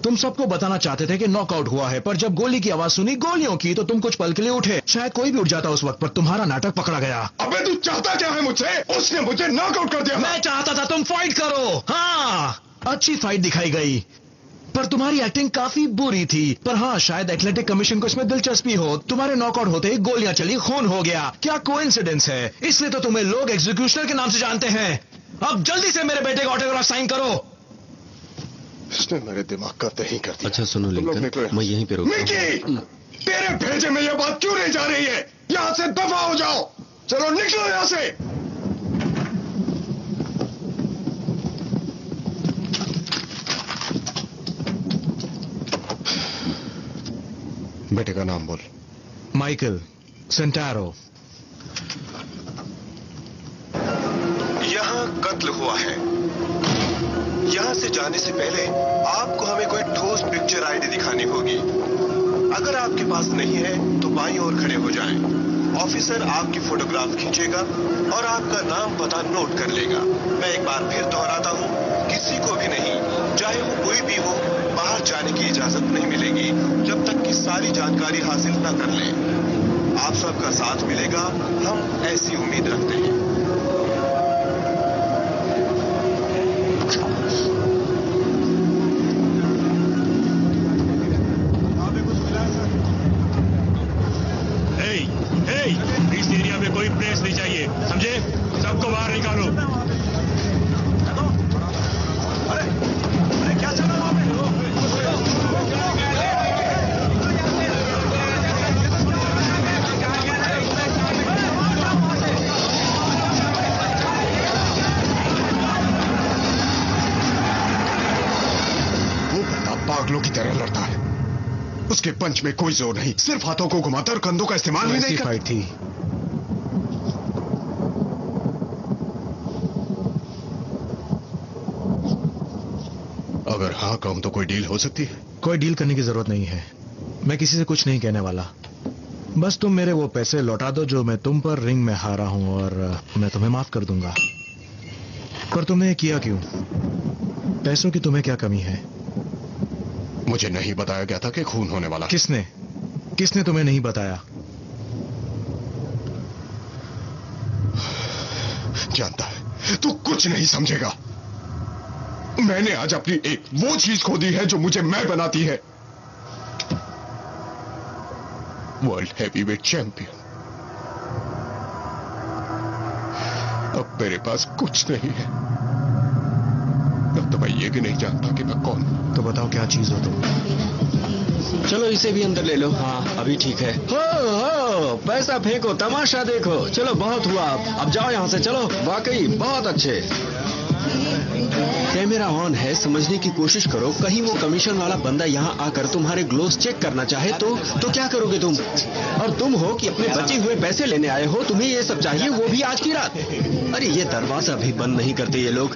तुम सबको बताना चाहते थे कि नॉकआउट हुआ है, पर जब गोली की आवाज सुनी, गोलियों की, तो तुम कुछ पल के लिए उठे। शायद कोई भी उठ जाता उस वक्त, पर तुम्हारा नाटक पकड़ा गया। अबे तू चाहता क्या है मुझसे? उसने मुझे नॉकआउट कर दिया। मैं चाहता था तुम फाइट करो। हाँ, अच्छी फाइट दिखाई गई, पर तुम्हारी एक्टिंग काफी बुरी थी। पर हाँ, शायद एथलेटिक कमीशन को इसमें दिलचस्पी हो। तुम्हारे नॉकआउट होते ही गोलियां चली, खून हो गया। क्या कोइंसिडेंस है? इसलिए तो तुम्हें लोग एग्जीक्यूशनर के नाम से जानते हैं। अब जल्दी से मेरे बेटे का ऑटोग्राफ साइन करो। इसने मेरे दिमाग का दही कर दिया। अच्छा सुनो लिंकन, मैं यहीं पे रुकता हूं। तेरे भेजे में यह बात क्यों नहीं जा रही है? यहां से दफा हो जाओ। चलो निकलो यहां से। बेटे का नाम बोल। माइकल सेंटारो। यहाँ कत्ल हुआ है। यहाँ से जाने से पहले आपको हमें कोई ठोस पिक्चर आईडी दिखानी होगी। अगर आपके पास नहीं है तो बाईं ओर खड़े हो जाएं। ऑफिसर आपकी फोटोग्राफ खींचेगा और आपका नाम पता नोट कर लेगा। मैं एक बार फिर दोहराता हूँ, किसी को भी नहीं, चाहे वो कोई भी हो, बाहर जाने की इजाजत नहीं मिलेगी जब तक कि सारी जानकारी हासिल न कर लें। आप सबका साथ मिलेगा, हम ऐसी उम्मीद रखते हैं। इस एरिया में कोई प्रेस नहीं चाहिए, समझे? सबको बाहर निकालो। अरे क्या चल रहा है वहां पे? वो बंदा पागलों की तरह लड़ता है। उसके पंच में कोई जोर नहीं, सिर्फ हाथों को घुमाता और कंधों का इस्तेमाल भी नहीं करता। फाइट थी। अगर हाँ कहूं तो कोई डील हो सकती है? कोई डील करने की जरूरत नहीं है। मैं किसी से कुछ नहीं कहने वाला। बस तुम मेरे वो पैसे लौटा दो जो मैं तुम पर रिंग में हारा हूं, और मैं तुम्हें माफ कर दूंगा। पर तुमने किया क्यों? पैसों की तुम्हें क्या कमी है? मुझे नहीं बताया गया था कि खून होने वाला। किसने तुम्हें नहीं बताया? जानता है तू कुछ नहीं समझेगा। मैंने आज अपनी एक वो चीज खो दी है जो मुझे मैं बनाती है। World heavyweight champion. अब मेरे पास कुछ नहीं है। अब तो मैं ये भी नहीं जानता कि मैं कौन। तो बताओ क्या चीज हो तुम? चलो इसे भी अंदर ले लो। हाँ अभी ठीक है। हो पैसा फेंको, तमाशा देखो। चलो बहुत हुआ, अब जाओ यहाँ से। चलो, वाकई बहुत अच्छे। कैमरा ऑन है, समझने की कोशिश करो। कहीं वो कमीशन वाला बंदा यहाँ आकर तुम्हारे ग्लोव्स चेक करना चाहे तो क्या करोगे तुम? और तुम हो कि अपने बचे हुए पैसे लेने आए हो, तुम्हें ये सब चाहिए, वो भी आज की रात। अरे ये दरवाजा भी बंद नहीं करते ये लोग।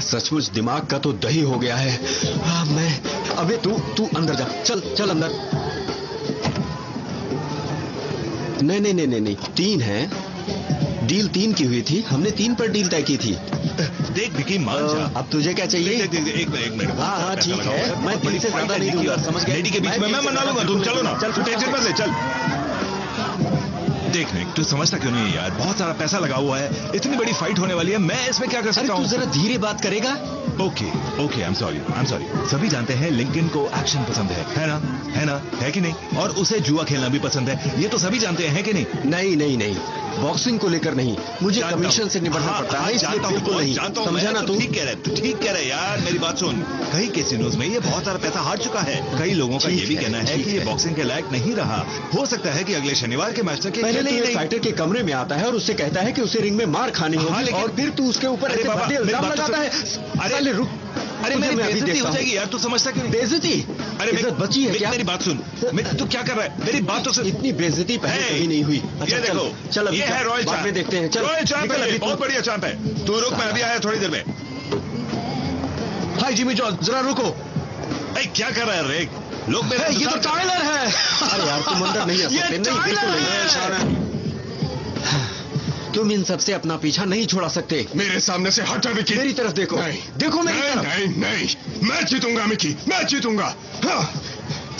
सचमुच दिमाग का तो दही हो गया है। मैं अबे तू अंदर जा। चल अंदर। नहीं 3 है। डील 3 की हुई थी, हमने 3 पर डील तय की थी। देख विकी, मान जा। अब तुझे क्या चाहिए? एक मिनट। हाँ ठीक है, मैं 3 से ज्यादा नहीं दूंगा, समझ गया? लेडी के बीच में मैं मना लूंगा। तुम चलो ना, चल तू टेंशन मत ले। चल देख निक, तू समझता क्यों नहीं है यार? बहुत सारा पैसा लगा हुआ है, इतनी बड़ी फाइट होने वाली है, मैं इसमें क्या कर सकता हूँ? तू जरा धीरे बात करेगा? Okay, I am sorry. सभी जानते हैं लिंकन को एक्शन पसंद है ना? है कि नहीं? और उसे जुआ खेलना भी पसंद है, ये तो सभी जानते हैं कि नहीं? नहीं, बॉक्सिंग को लेकर नहीं, मुझे कमीशन से निपटना पड़ता है, इसलिए बिल्कुल नहीं। समझा ना तू? ठीक कह रहे यार, मेरी बात सुन। कई कैसीनोज में ये बहुत सारा पैसा हार चुका है। कई लोगों का ये भी कहना है कि ये बॉक्सिंग के लायक नहीं रहा। हो सकता है कि अगले शनिवार के मैच तक पहले नहीं फाइटर के कमरे में आता है और उससे कहता है कि उसे रिंग में मार खानी होगी, और फिर तू उसके ऊपर इल्जाम लगाता है। अरे रुक, अरे मेरी बेइज्जती हो जाएगी यार, तू समझता क्यों नहीं? बेइज्जती? अरे इज्जत बची है क्या? मेरी बात सुन, तू क्या कर रहा है? मेरी बात तो सुन। इतनी बेइज्जती पहले कभी नहीं हुई। अच्छा, ये देखो, चल अभी ये है रॉयल बाद में देखते हैं। चल रॉयल चांप है, ये बहुत बढ़िया चांप है। तू रुक, मैं अभी आया थोड़ी देर में। हाय जिमी जॉर्ज, जरा रुको। क्या कर रहा है रेग? लोग मेरे ये तो टाइलर है। अरे यार तुम अंदर नहीं आ सकते। नहीं, बिल्कुल नहीं। तुम इन सबसे अपना पीछा नहीं छोड़ा सकते। मेरे सामने से हटा विकी। मेरी तरफ देखो। नहीं, देखो मेरी तरफ। नहीं, नहीं, मैं जीतूंगा मिकी, मैं जीतूंगा। हाँ,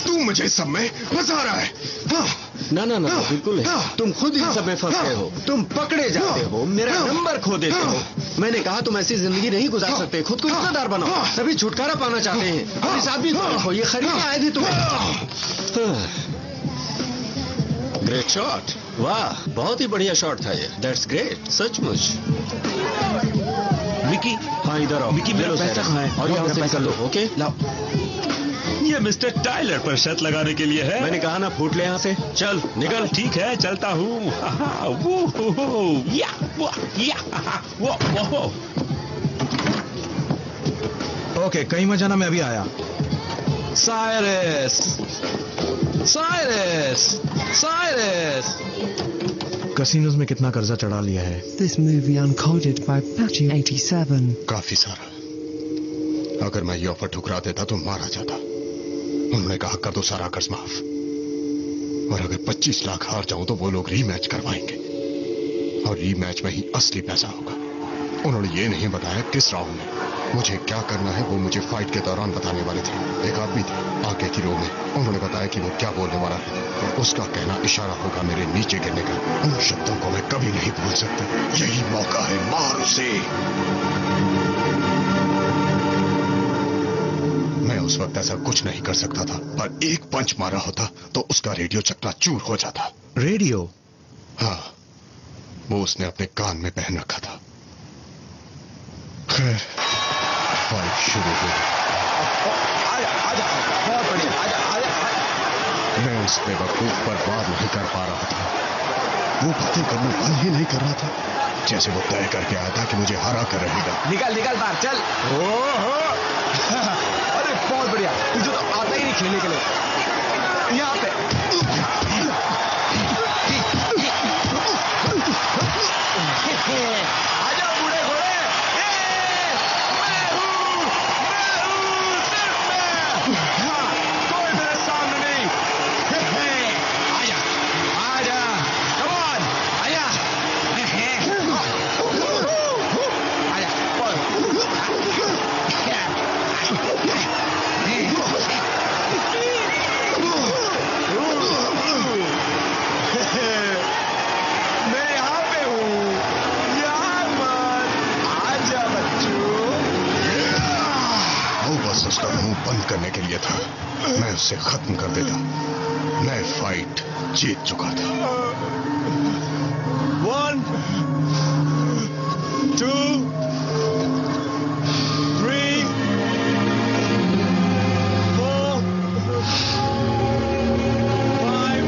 तू मुझे सब में फंसा रहा है। हाँ, ना ना ना, बिल्कुल है। तुम खुद इन सब में फंस गए हो। तुम पकड़े जाते हो, मेरा नंबर खो देते हो। मैंने कहा तुम ऐसी जिंदगी नहीं गुजार सकते। खुद को इज्जतदार बनाओ। सभी छुटकारा पाना चाहते हैं। और इस आदमी को देखो, ये खरीदने आए थे तुम्हें। Great shot. वाह, बहुत ही बढ़िया शॉट था ये। दैट्स ग्रेट, सचमुच। विकी, हाँ इधर आओ। विकी, मेरा पैसा कहाँ है? और यहाँ से निकल लो। ओके लाओ। ये मिस्टर टाइलर पर शर्त लगाने के लिए है। मैंने कहा ना फूट ले यहाँ से। चल निकल। ठीक है, चलता हूँ। ओके, कहीं मत जाना, मैं अभी आया। Cyrus, Cyrus, Cyrus. कसिनोज में कितना कर्जा चढ़ा लिया है? This movie uncoded by Patchy 87. काफी सारा। अगर मैं ये ऑफर ठुकरा देता तो मारा जाता। उन्होंने कहा कर दो सारा कर्ज माफ, और अगर 25 लाख हार जाऊं तो वो लोग रीमैच करवाएंगे, और रीमैच में ही असली पैसा होगा। उन्होंने ये नहीं बताया किस राउंड में। मुझे क्या करना है वो मुझे फाइट के दौरान बताने वाले थे। एक आदमी थे आगे की रो में, उन्होंने बताया कि वो क्या बोलने वाला है, और उसका कहना इशारा होगा मेरे नीचे गिरने का। उन शब्दों को मैं कभी नहीं भूल सकता। यही मौका है, मार उसे। मैं उस वक्त ऐसा कुछ नहीं कर सकता था, पर एक पंच मारा होता तो उसका रेडियो चकनाचूर हो जाता। रेडियो? हाँ, वो उसने अपने कान में पहन रखा था। खैर, फाइट शुरू हो गई। मैं उस बेवकूफ पर वार नहीं कर पा रहा था। वो बातें करना बंद ही नहीं कर रहा था, जैसे वो तय करके आया था कि मुझे हरा कर रहेगा। निकल निकल बाहर, चल। अरे बहुत बढ़िया, तुझे तो आता ही नहीं खेलने के लिए। यहाँ पे आजा बूढ़े घोड़े। कोई मेरे सामने नहीं। आजा आजा, कम ऑन, आजा मैं यहाँ पे हूँ, यहाँ पर आजा बच्चों। वो बस उसका मुंह बंद करने के लिए था, मैं उसे खत्म कर देता। मैं फाइट जीत चुका था। 1 2 3 4 5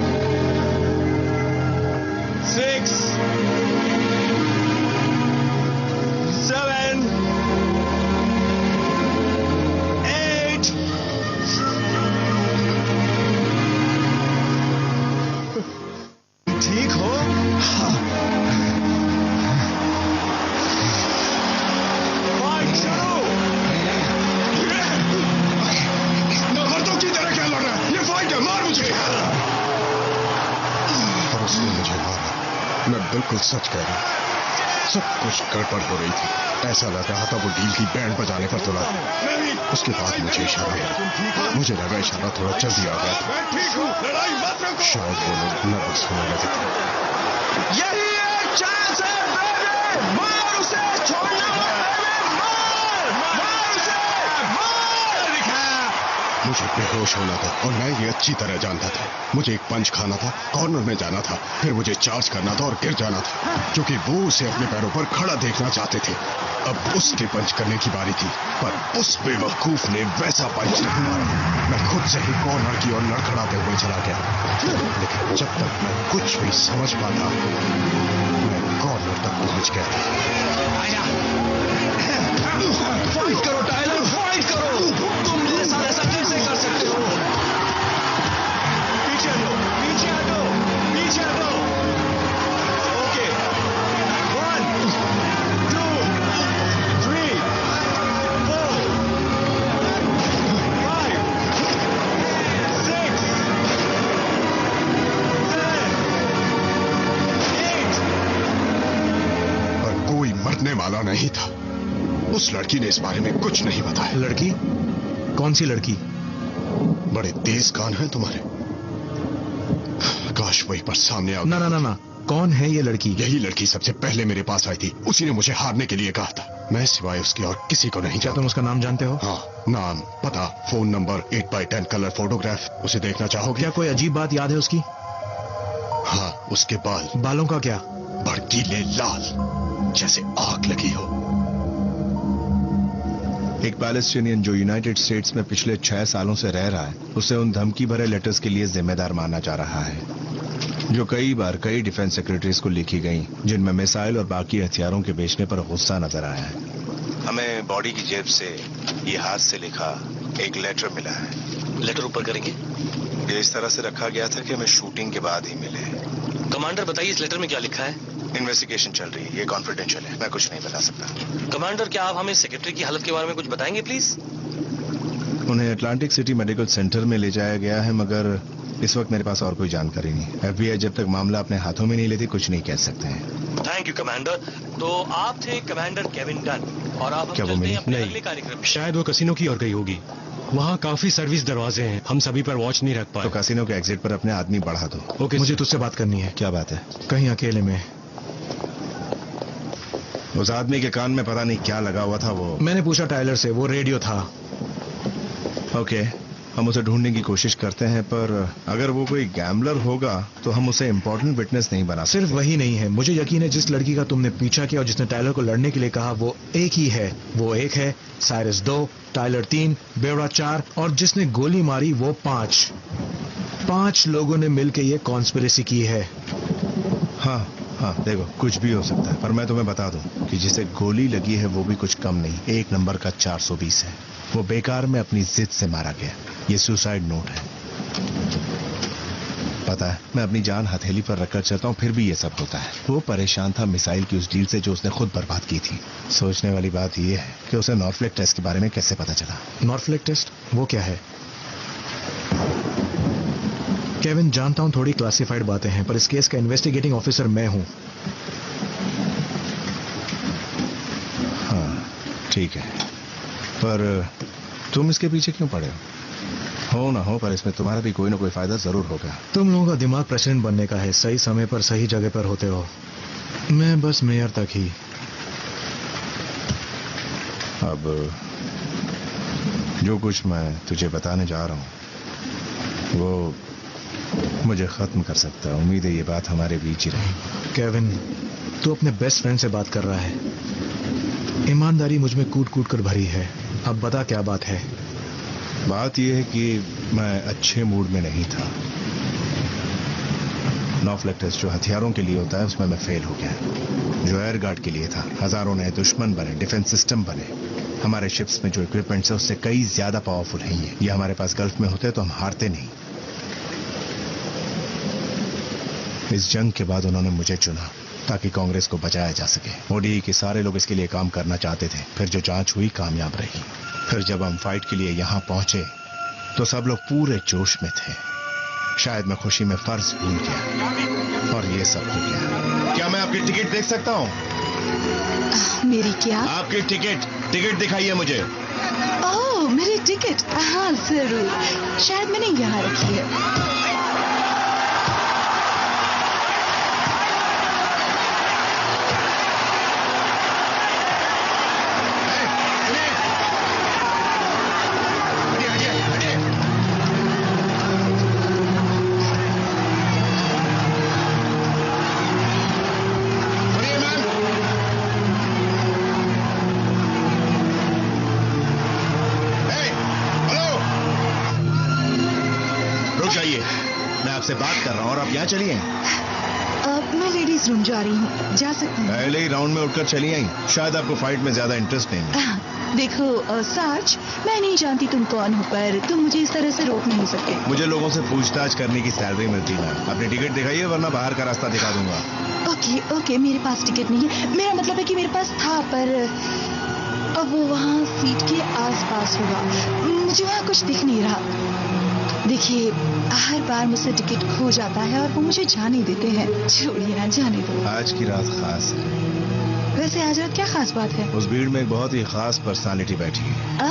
6 7 8 ठीक हो? फाइट शुरू। मर्दों की तरह क्या लड़ रहा है? ये फाइट है, मार मुझे। और उसने मुझे मारा। मैं बिल्कुल सच कह रहा हूँ, सब कुछ गड़बड़ हो रही थी। ऐसा लग रहा था वो डील की बैंड बजाने पर तुला। उसके बाद मुझे इशारा मिला। मुझे लगा इशारा थोड़ा जल्दी आ गया था। शायद वो लोग नर्वस होने लगे थे। यही एक चांस है बेबी, मार उसे, छोड़ना मत बेबी, मार उसे, मार दिखा। मुझे बेहोश होना था और मैं ये अच्छी तरह जानता था। मुझे एक पंच खाना था, कॉर्नर में जाना था, फिर मुझे चार्ज करना था और गिर जाना था, क्योंकि वो उसे अपने पैरों पर खड़ा देखना चाहते थे। अब उसके पंच करने की बारी थी, पर उस बेवकूफ ने वैसा पंच नहीं मारा। मैं खुद से ही कॉर्नर की ओर लड़खड़ाते हुए चला गया, लेकिन जब तक मैं कुछ भी समझ पाता, मैं कॉर्नर तक पहुंच गया था। फाइट करो टाइलर, फाइट करो। वाला नहीं था। उस लड़की ने इस बारे में कुछ नहीं बताया। लड़की? कौन सी लड़की? बड़े तेज कान हैं तुम्हारे। काश वही पर सामने आ। ना ना ना ना, कौन है ये लड़की? यही लड़की सबसे पहले मेरे पास आई थी। उसी ने मुझे हारने के लिए कहा था। मैं सिवाय उसके और किसी को नहीं क्या तुम उसका नाम जानते हो? हाँ, नाम, पता, phone number, 8x10 colour photograph. उसे देखना चाहोगे? क्या कोई अजीब बात याद है उसकी? हाँ, उसके बाल। बालों का क्या? भड़कीले लाल, जैसे आग लगी हो। एक पैलेस्टीनियन जो यूनाइटेड स्टेट्स में पिछले 6 सालों से रह रहा है, उसे उन धमकी भरे लेटर्स के लिए जिम्मेदार माना जा रहा है, जो कई बार कई डिफेंस सेक्रेटरीज को लिखी गई, जिनमें मिसाइल और बाकी हथियारों के बेचने पर गुस्सा नजर आया है। हमें बॉडी की जेब से ये हाथ से लिखा एक लेटर मिला है। लेटर ऊपर करेंगे? ये इस तरह से रखा गया था कि हमें शूटिंग के बाद ही मिले। कमांडर बताइए इस लेटर में क्या लिखा है? इन्वेस्टिगेशन चल रही है, ये कॉन्फिडेंशियल है, मैं कुछ नहीं बता सकता। कमांडर, क्या आप हमें सेक्रेटरी की हालत के बारे में कुछ बताएंगे प्लीज? उन्हें अटलांटिक सिटी मेडिकल सेंटर में ले जाया गया है, मगर इस वक्त मेरे पास और कोई जानकारी नहीं। FBI जब तक मामला अपने हाथों में नहीं लेती कुछ नहीं कह सकते हैं। Thank you commander. तो आप थे कमांडर केविन डन और आप क्या वो चलते हैं अपने नहीं। अगले कार्यक्रम। शायद वो कसिनो की ओर गई होगी। वहाँ काफी सर्विस दरवाजे हैं, हम सभी पर वॉच नहीं रख पाए। तो कसिनो के एग्जिट पर अपने आदमी बढ़ा दो। ओके, मुझे तुझसे बात करनी है। क्या बात है? कहीं अकेले में। उस आदमी के कान में पता नहीं क्या लगा हुआ था। वो मैंने पूछा टायलर से, वो रेडियो था। ओके, हम उसे ढूंढने की कोशिश करते हैं, पर अगर वो कोई गैम्बलर होगा तो हम उसे इंपॉर्टेंट विटनेस नहीं बना सकते। सिर्फ वही नहीं है, मुझे यकीन है जिस लड़की का तुमने पीछा किया और जिसने टायलर को लड़ने के लिए कहा वो एक ही है। वो एक है साइरस 2, टायलर 3, बेवड़ा 4 और जिसने गोली मारी वो 5। 5 लोगों ने मिलकर ये कॉन्स्पिरेसी की है। हाँ हाँ, देखो कुछ भी हो सकता है, पर मैं तुम्हें बता दूं कि जिसे गोली लगी है वो भी कुछ कम नहीं, 1 नंबर का 420 है। वो बेकार में अपनी जिद से मारा गया। ये सुसाइड नोट है। पता है, मैं अपनी जान हथेली पर रखकर चलता हूँ, फिर भी ये सब होता है। वो परेशान था मिसाइल की उस डील से जो उसने खुद बर्बाद की थी। सोचने वाली बात यह है कि उसे नॉर्थफ्लैग टेस्ट के बारे में कैसे पता चला। नॉर्थफ्लैग टेस्ट? वो क्या है? केविन, जानता हूं थोड़ी क्लासिफाइड बातें हैं, पर इस केस का इन्वेस्टिगेटिंग ऑफिसर मैं हूं। हाँ ठीक है, पर तुम इसके पीछे क्यों पड़े हो ना हो, पर इसमें तुम्हारा भी कोई ना कोई फायदा जरूर होगा। तुम लोगों का दिमाग प्रेसिडेंट बनने का है, सही समय पर सही जगह पर होते हो। मैं बस मेयर तक ही। अब जो कुछ मैं तुझे बताने जा रहा हूं वो मुझे खत्म कर सकता है। उम्मीद है ये बात हमारे बीच ही रहे। केविन, तू अपने बेस्ट फ्रेंड से बात कर रहा है। ईमानदारी मुझ में कूट कूट कर भरी है। अब बता क्या बात है। बात यह है कि मैं अच्छे मूड में नहीं था। नॉर्थफ्लैग टेस्ट जो हथियारों के लिए होता है उसमें मैं फेल हो गया। जो एयर गार्ड के लिए था, हजारों नए दुश्मन बने, डिफेंस सिस्टम बने। हमारे शिप्स में जो इक्विपमेंट्स है उससे कई ज्यादा पावरफुल है ये हमारे पास गल्फ में होते तो हम हारते नहीं। इस जंग के बाद उन्होंने मुझे चुना ताकि कांग्रेस को बचाया जा सके। ओडीई के सारे लोग इसके लिए काम करना चाहते थे। फिर जो जांच हुई कामयाब रही। फिर जब हम फाइट के लिए यहां पहुंचे तो सब लोग पूरे जोश में थे। शायद मैं खुशी में फर्ज भूल गया और ये सब हो गया। क्या मैं आपकी टिकट देख सकता हूं? मेरी क्या? आपकी टिकट दिखाइए मुझे। ओह, मेरी टिकट? हाँ जरूर, शायद मैंने यहाँ रखी है। मैं आपसे बात कर रहा हूं और आप यहाँ चली आई। मैं लेडीज रूम जा रही हूँ, जा सकती हूँ? पहले ही राउंड में उठकर चली आई। शायद आपको फाइट में ज्यादा इंटरेस्ट नहीं है। देखो सार्ज, मैं नहीं जानती तुम कौन हो, पर तुम मुझे इस तरह से रोक नहीं सकते। मुझे लोगों से पूछताछ करने की सैलरी मिलती है। अपनी टिकट दिखाइए वरना बाहर का रास्ता दिखा दूंगा। ओके, मेरे पास टिकट नहीं है। मेरा मतलब है कि मेरे पास था, पर अब वो वहाँ सीट के आसपास होगा। मुझे वहाँ कुछ दिख नहीं रहा। देखिए, हर बार मुझसे टिकट खो जाता है और वो मुझे जाने देते हैं। छोड़िए ना, जाने दो। आज की रात खास है, वैसे आज रात क्या खास बात है? उस भीड़ में एक बहुत ही खास पर्सनालिटी बैठी है।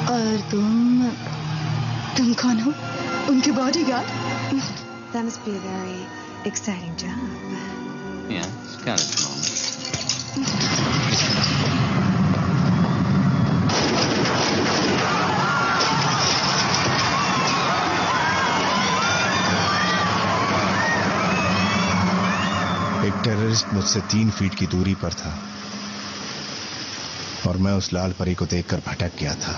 और तुम कौन हो? उनके bodyguard? That must be a very exciting job. Yeah, it's kind of fun. एक टेररिस्ट मुझसे 3 फीट की दूरी पर था और मैं उस लाल परी को देखकर भटक गया था।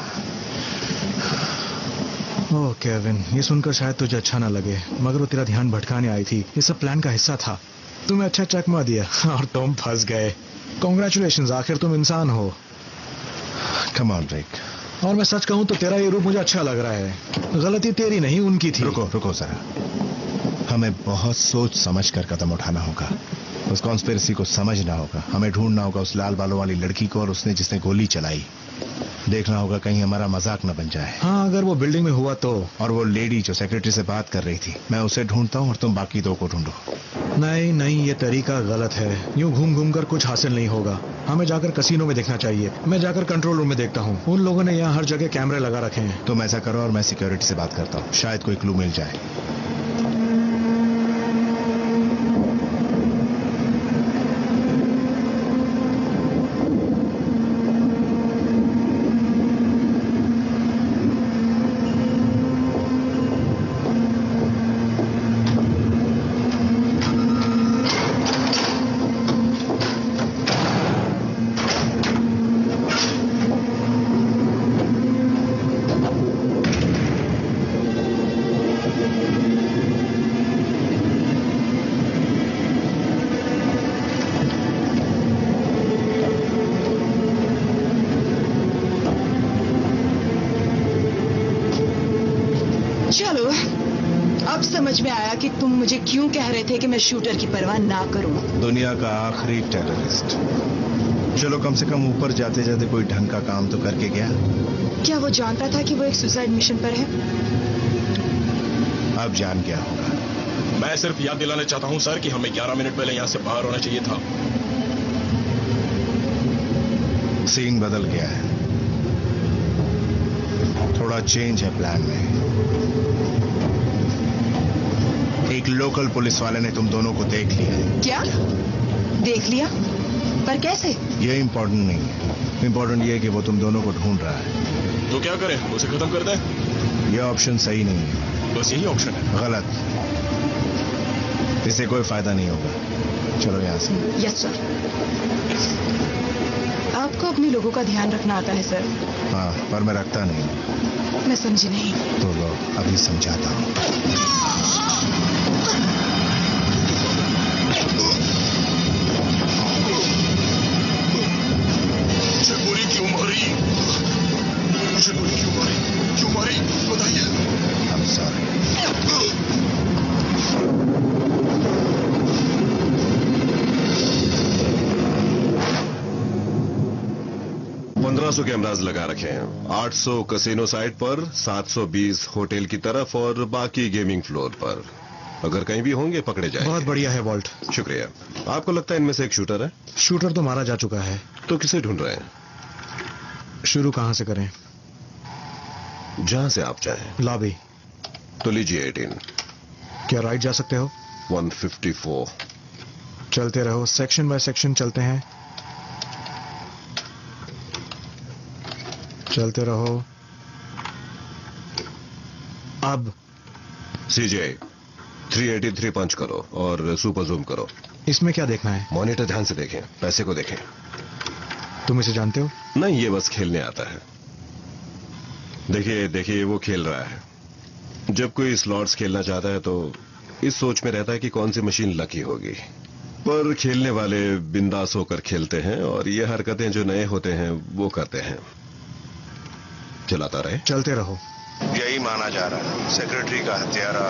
ओह केविन, ये सुनकर शायद तुझे अच्छा ना लगे, मगर वो तेरा ध्यान भटकाने आई थी। ये सब प्लान का हिस्सा था। तुम्हें अच्छा चकमा दिया और तुम फंस गए। कॉन्ग्रेचुलेशन, आखिर तुम इंसान हो। कम ऑन रिक। और मैं सच कहूं तो तेरा ये रूप मुझे अच्छा लग रहा है। गलती तेरी नहीं, उनकी थी। रुको जरा। हमें बहुत सोच समझ कर कदम उठाना होगा। उस कॉन्स्पिरेसी को समझना होगा। हमें ढूंढना होगा उस लाल बालों वाली लड़की को और उसने जिसने गोली चलाई। देखना होगा कहीं हमारा मजाक न बन जाए। हाँ, अगर वो बिल्डिंग में हुआ तो। और वो लेडी जो सेक्रेटरी से बात कर रही थी, मैं उसे ढूंढता हूँ और तुम बाकी 2 को ढूंढो। नहीं, ये तरीका गलत है। यूं घूम कर कुछ हासिल नहीं होगा। हमें जाकर कसीनो में देखना चाहिए। मैं जाकर कंट्रोल रूम में देखता हूँ। उन लोगों ने यहाँ हर जगह कैमरे लगा रखे हैं। तुम ऐसा करो और मैं सिक्योरिटी से बात करता हूँ, शायद कोई क्लू मिल जाए। चलो, अब समझ में आया कि तुम मुझे क्यों कह रहे थे कि मैं शूटर की परवाह ना करूं। दुनिया का आखिरी टेररिस्ट। चलो, कम से कम ऊपर जाते जाते कोई ढंग का काम तो करके गया। क्या वो जानता था कि वो एक सुसाइड मिशन पर है? अब जान गया होगा। मैं सिर्फ याद दिलाना चाहता हूं सर कि हमें 11 मिनट पहले यहां से बाहर होना चाहिए था। सीन बदल गया है। थोड़ा चेंज है प्लान में। एक लोकल पुलिस वाले ने तुम दोनों को देख लिया है। क्या देख लिया? पर कैसे? ये इम्पोर्टेंट नहीं है। इम्पोर्टेंट ये है कि वो तुम दोनों को ढूंढ रहा है। तो क्या करें, उसे खत्म कर दें? ये ऑप्शन सही नहीं है। बस यही ऑप्शन है। गलत। इससे कोई फायदा नहीं होगा। चलो यहाँ से। Yes sir. आपको अपने लोगों का ध्यान रखना आता है सर। हाँ, पर मैं रखता नहीं। मैं समझी नहीं। तो लो, अभी समझाता हूँ। क्यों मारी बताइए। I'm sorry. 1500 कैमरास लगा रखे हैं। 800 कसिनो साइट पर, 720 होटल की तरफ और बाकी गेमिंग फ्लोर पर। अगर कहीं भी होंगे पकड़े जाएंगे। बहुत बढ़िया है वॉल्ट। शुक्रिया। आपको लगता है इनमें से एक शूटर है? शूटर तो मारा जा चुका है। तो किसे ढूंढ रहे हैं? शुरू कहां से करें? जहां से आप चाहें। लॉबी। तो लीजिए 18। क्या राइट जा सकते हो? 154। चलते रहो, सेक्शन बाय सेक्शन चलते हैं। चलते रहो। अब सीजे 383 पंच करो और सुपर जूम करो। इसमें क्या देखना है? मॉनिटर ध्यान से देखें, पैसे को देखें। तुम इसे जानते हो? नहीं, ये बस खेलने आता है। देखिए वो खेल रहा है। जब कोई स्लॉट्स खेलना चाहता है तो इस सोच में रहता है कि कौन सी मशीन लकी होगी, पर खेलने वाले बिंदास होकर खेलते हैं और ये हरकतें जो नए होते हैं वो करते हैं। चलाता रहे। चलते रहो। यही माना जा रहा है सेक्रेटरी का हत्यारा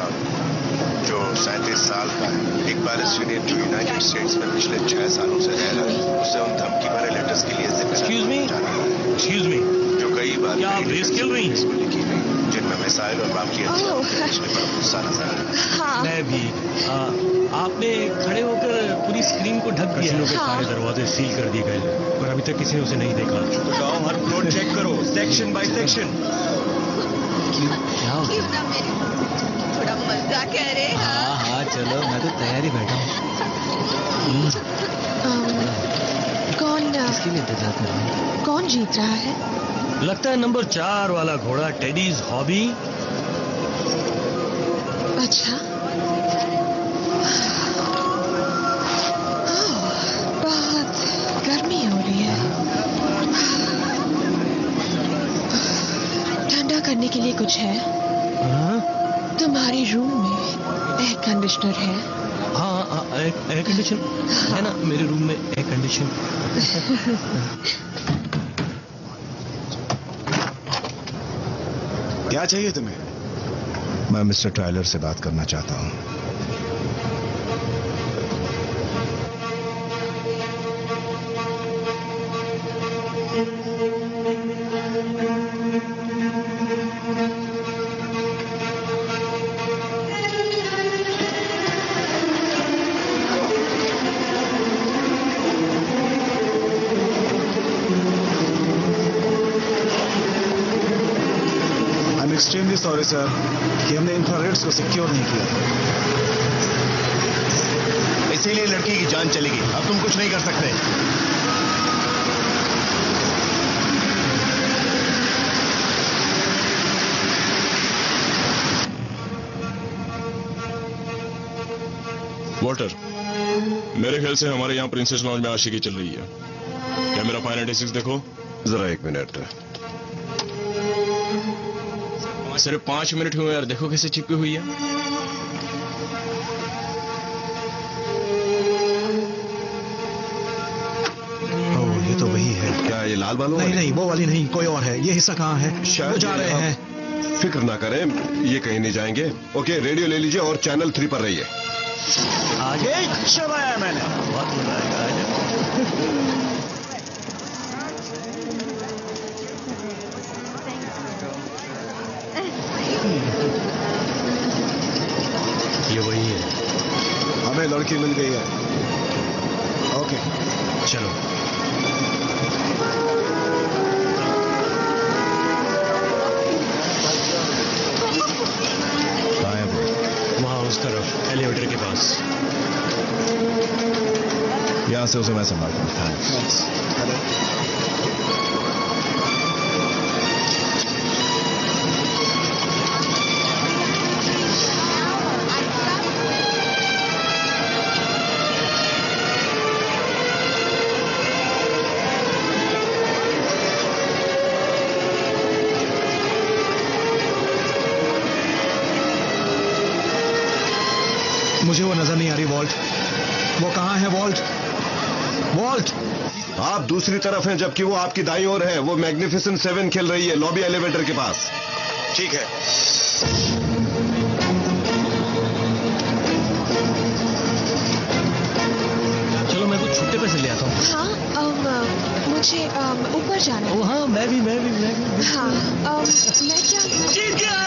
जो 37 साल का है, एक पैलेस्टीनियन जो यूनाइटेड स्टेट्स में पिछले 6 सालों से रह रहा है, उसे उन धमकी भरे लेटर्स के लिए एक्सक्यूज मी जो कई बार क्या आप रेस खेल रही हैं? लिखी गई, जिनमें मिसाइल और बम की गुस्सा नजर आ रहा है। मैं भी आपने खड़े होकर पूरी स्क्रीन को ढक दिया। कसिनो के सारे दरवाजे सील कर दिए गए, पर अभी तक किसी ने उसे नहीं देखा। तो जाओ हर फ्लोर चेक करो, सेक्शन बाय सेक्शन। क्यों ना मेरे थोड़ा मजा करे। हाँ चलो, मैं तो तैयारी बैठा हूँ। कौन इसके लिए इंतजार कर रहा हूँ। कौन जीत रहा है? लगता है नंबर 4 वाला घोड़ा, टेडीज हॉबी। अच्छा, बहुत गर्मी हो रही है। ठंडा करने के लिए कुछ है? तुम्हारे रूम में एयर कंडीशनर है? हाँ, एयर कंडीशन है ना मेरे रूम में, एयर कंडीशन। क्या चाहिए तुम्हें? मैं मिस्टर टायलर से बात करना चाहता हूँ। एक्सट्रीमली सॉरी सर कि हमने इंफ्रारेड्स को सिक्योर नहीं किया। इसीलिए लड़की की जान चलेगी। अब तुम कुछ नहीं कर सकते। वॉल्टर, मेरे ख्याल से हमारे यहाँ प्रिंसेस लॉन्ज में आशिकी चल रही है। क्या मेरा फाइन 96 देखो जरा 1 मिनट। सिर्फ 5 मिनट हुए यार, देखो कैसे चिपकी हुई है। ये तो वही है। क्या ये लाल बालों नहीं नहीं, वो वाली नहीं, कोई और है। ये हिस्सा कहाँ है? वो जा रहे हैं। फिक्र ना करें, ये कहीं नहीं जाएंगे। ओके, रेडियो ले लीजिए और चैनल 3 पर रहिए। आगे चलाया मैंने। बहुत मजा आएगा। ये वही है। हमें लड़की मिल गई है। ओके चलो। वहाँ उस तरफ एलिवेटर के पास। यहां से उसे मैं संभालता हूँ। मुझे वो नजर नहीं आ रही। वॉल्ट, वो कहाँ है? Walt, Walt. आप दूसरी तरफ हैं, जबकि वो आपकी दाईं ओर है। वो मैग्निफिसेंट 7 खेल रही है लॉबी एलिवेटर के पास। ठीक है। चलो मैं कुछ छुट्टे पैसे ले आता हूँ। हाँ, मुझे ऊपर जाना है। हाँ, मैं भी। हाँ, मैं क्या जीत गया।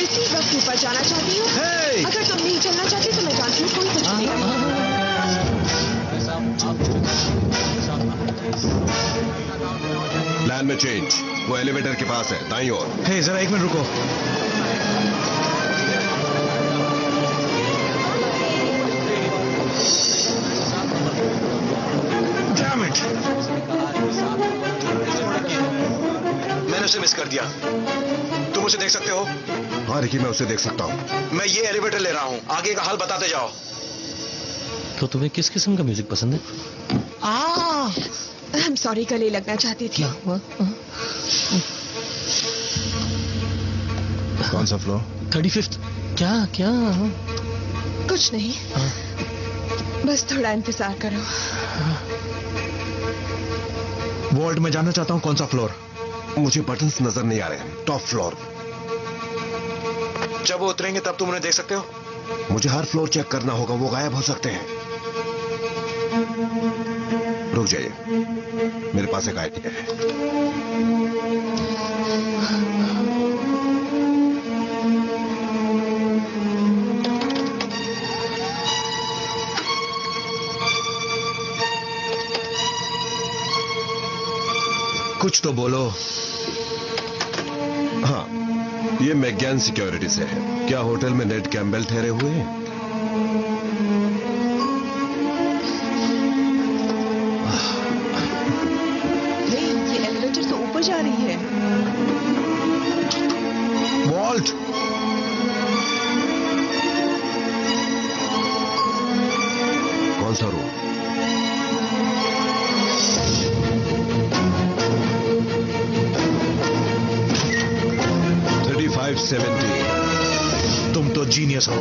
इसी वक्त ऊपर जाना चाहती हूँ। अगर तुम नहीं चलना चाहती तो मैं जानती हूँ, कोई कुछ नहीं। प्लान में चेंज। वो एलिवेटर के पास है, दाईं ओर। हे, जरा 1 मिनट रुको। Damn it! मैंने उसे मिस कर दिया। तुम उसे देख सकते हो? हाँ रिकी, मैं उसे देख सकता हूँ। मैं ये एलिवेटर ले रहा हूँ, आगे का हाल बताते जाओ। तो तुम्हें किस किस्म का म्यूजिक पसंद है? I'm sorry, गले लगना चाहती थी। कौन सा फ्लोर? 35th। क्या? कुछ नहीं, बस थोड़ा इंतजार करो। वॉल्ट, मैं जानना चाहता हूँ कौन सा फ्लोर? मुझे बटन्स नजर नहीं आ रहे हैं। Top floor. जब वो उतरेंगे तब तुम उन्हें देख सकते हो? मुझे हर फ्लोर चेक करना होगा, वो गायब हो सकते हैं। रुक जाइए, मेरे पास एक आइडिया है। कुछ तो बोलो। हाँ, ये मैगैन सिक्योरिटी से है। क्या होटल में नेड कैम्बेल ठहरे हुए हैं? ये एलिवेटर तो ऊपर जा रही है। वॉल्ट, कौन सा रूम? तुम तो जीनियस हो।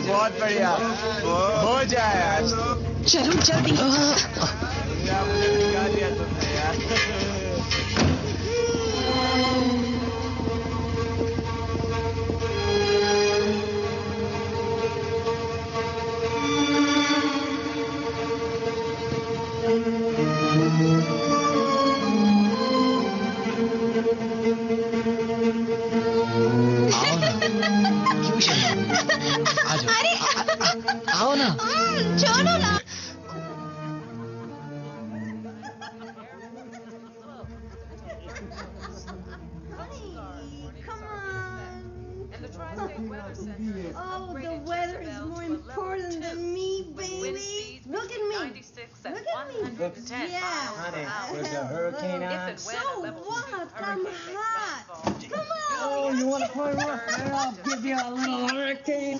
बहुत बढ़िया हो जाए आज। चलो जल्दी। आओ ना। छोड़ो ना। Oh, the weather is more important than me, baby. Look at me. Look at me. Yeah. Honey, there's a hurricane on. So what? I'm hot. Come on. Oh, you want to play rough? I'll give you a little hurricane.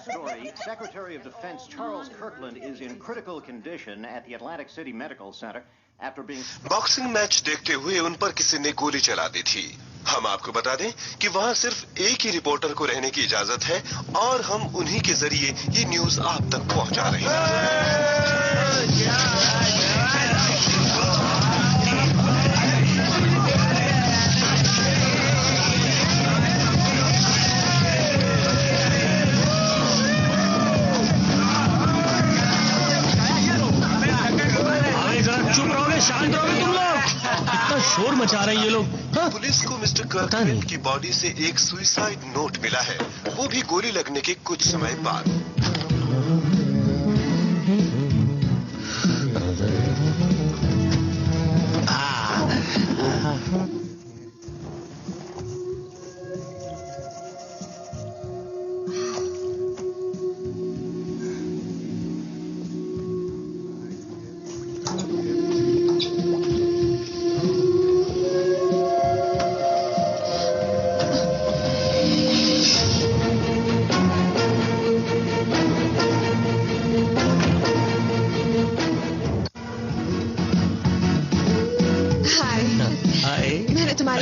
Story, Secretary of Defense Charles Kirkland is in critical condition at the Atlantic City Medical Center after being... boxing match देखते हुए उन पर किसी ने गोली चला दी थी। हम आपको बता दें कि वहां सिर्फ एक ही रिपोर्टर को रहने की इजाजत है और हम उन्हीं के जरिए ये न्यूज आप तक पहुंचा रहे हैं। चुप रहोगे, शांत रहोगे तुम लोग। इतना शोर मचा रहे हैं ये लोग। पुलिस को मिस्टर कर्कलैंड की बॉडी से एक सुसाइड नोट मिला है, वो भी गोली लगने के कुछ समय बाद।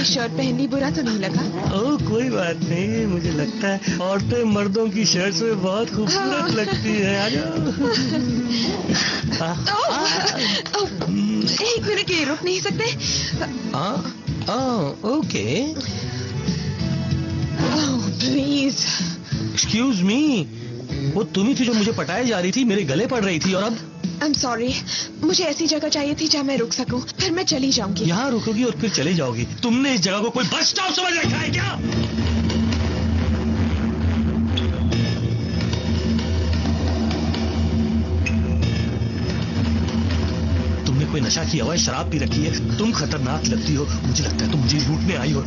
शर्ट पहननी बुरा तो नहीं लगा? ओह कोई बात नहीं, मुझे लगता है औरतें मर्दों की शर्ट में बहुत खूबसूरत लगती है। आ जाओ। एक मिनट के लिए रुक नहीं सकते? ओके। प्लीज। एक्सक्यूज मी, वो तुम ही थी जो मुझे पटाए जा रही थी, मेरे गले पड़ रही थी और अब? I'm sorry, मुझे ऐसी जगह चाहिए थी जहाँ मैं रुक सकूं, फिर मैं चली जाऊंगी। यहाँ रुकोगी और फिर चली जाओगी? तुमने इस जगह को कोई बस स्टॉप समझ रखा है क्या? तुमने कोई नशा किया हुआ है, शराब पी रखी है, तुम खतरनाक लगती हो। मुझे लगता है तुम मुझे लूटने आई हो।